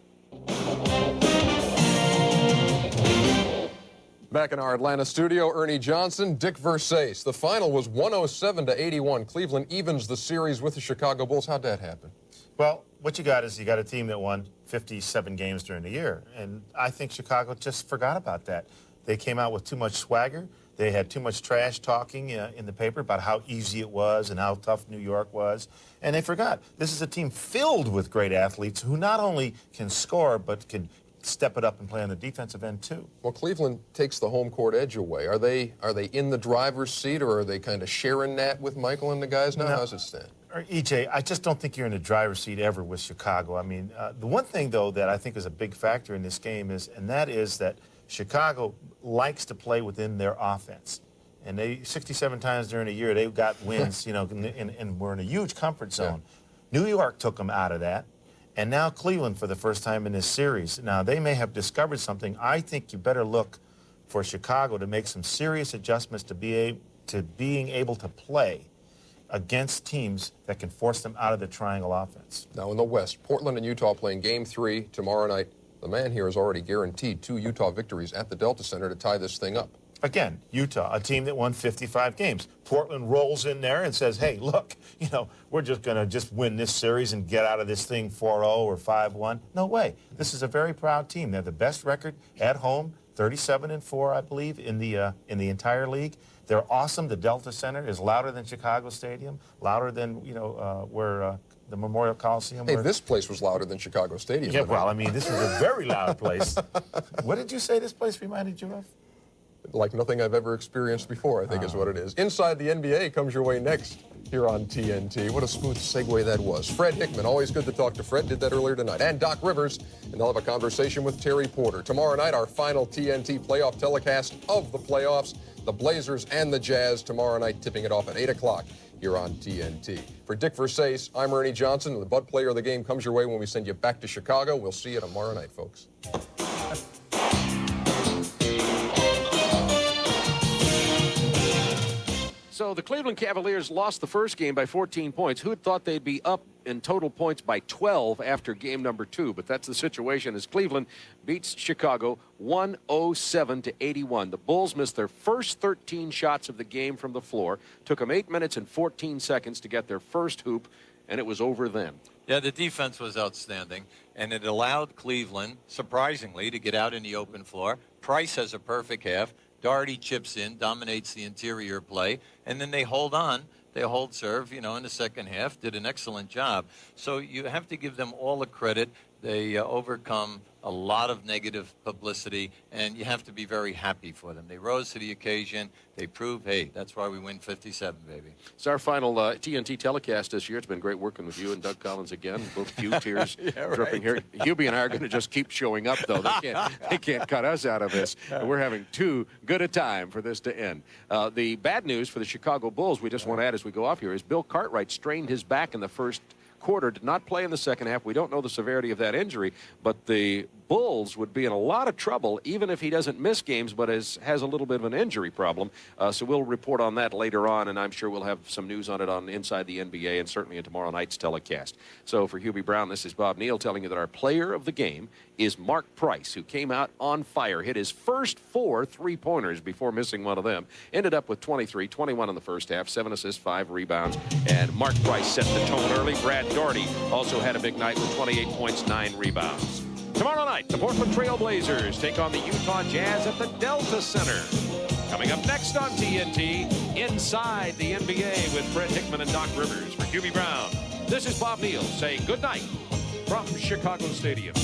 Back in our Atlanta studio, Ernie Johnson, Dick Versace. The final was 107-81. Cleveland evens the series with the Chicago Bulls. How'd that happen? Well, what you got is you got a team that won 57 games during the year, and I think Chicago just forgot about that. They came out with too much swagger. They had too much trash talking in the paper about how easy it was and how tough New York was, and they forgot. This is a team filled with great athletes who not only can score but can step it up and play on the defensive end too. Well, Cleveland takes the home court edge away. Are they in the driver's seat, or are they kind of sharing that with Michael and the guys now? How's it stand? EJ, I just don't think you're in the driver's seat ever with Chicago. I mean, the one thing, though, that I think is a big factor in this game is, and that is that Chicago likes to play within their offense. And they 67 times during the year, they've got wins, you know, and we're in a huge comfort zone. Yeah. New York took them out of that. And now Cleveland for the first time in this series. Now, they may have discovered something. I think you better look for Chicago to make some serious adjustments to being able to play against teams that can force them out of the triangle offense. Now in the West, Portland and Utah playing Game 3 tomorrow night. The man here has already guaranteed 2 Utah victories at the Delta Center to tie this thing up. Again, Utah, a team that won 55 games. Portland rolls in there and says, hey, look, we're just going to win this series and get out of this thing 4-0 or 5-1. No way. This is a very proud team. They're the best record at home, 37-4, I believe, in the entire league. They're awesome. The Delta Center is louder than Chicago Stadium, louder than, where the Memorial Coliseum. Hey, this place was louder than Chicago Stadium. Yeah, well, I mean, this is a very loud place. What did you say this place reminded you of? Like nothing I've ever experienced before, I think is what it is. Inside the NBA comes your way next here on TNT. What a smooth segue that was. Fred Hickman, always good to talk to Fred, did that earlier tonight. And Doc Rivers, and they'll have a conversation with Terry Porter. Tomorrow night, our final TNT playoff telecast of the playoffs. The Blazers and the Jazz tomorrow night, tipping it off at 8 o'clock here on TNT. For Dick Versace, I'm Ernie Johnson. The Bud Player of the Game comes your way when we send you back to Chicago. We'll see you tomorrow night, folks. So the Cleveland Cavaliers lost the first game by 14 points. Who had thought they'd be up in total points by 12 after game number 2? But that's the situation as Cleveland beats Chicago 107-81. The Bulls missed their first 13 shots of the game from the floor. Took them 8 minutes and 14 seconds to get their first hoop, and it was over then. Yeah, the defense was outstanding, and it allowed Cleveland, surprisingly, to get out in the open floor. Price has a perfect half. Daugherty chips in, dominates the interior play, and then they hold on. They hold serve, in the second half, did an excellent job. So you have to give them all the credit. They overcome a lot of negative publicity, and you have to be very happy for them. They rose to the occasion. They proved, hey, that's why we win 57, baby. It's our final TNT telecast this year. It's been great working with you and Doug Collins again. Both cute tears dripping here. Hubie and I are going to just keep showing up, though. They can't cut us out of this. We're having too good a time for this to end. The bad news for the Chicago Bulls, we just want to add as we go off here, is Bill Cartwright strained his back in the first quarter, did not play in the second half. We don't know the severity of that injury, but the Bulls would be in a lot of trouble even if he doesn't miss games but has a little bit of an injury problem. So we'll report on that later on, and I'm sure we'll have some news on it on Inside the NBA and certainly in tomorrow night's telecast. So for Hubie Brown, this is Bob Neal telling you that our player of the game is Mark Price, who came out on fire, hit his first 4 three-pointers before missing one of them, ended up with 23, 21 in the first half, 7 assists, 5 rebounds, and Mark Price set the tone early. Brad Daugherty also had a big night with 28 points, 9 rebounds. Tomorrow night, the Portland Trail Blazers take on the Utah Jazz at the Delta Center. Coming up next on TNT, Inside the NBA with Fred Hickman and Doc Rivers. For Hubie Brown, this is Bob Neal saying good night from Chicago Stadium.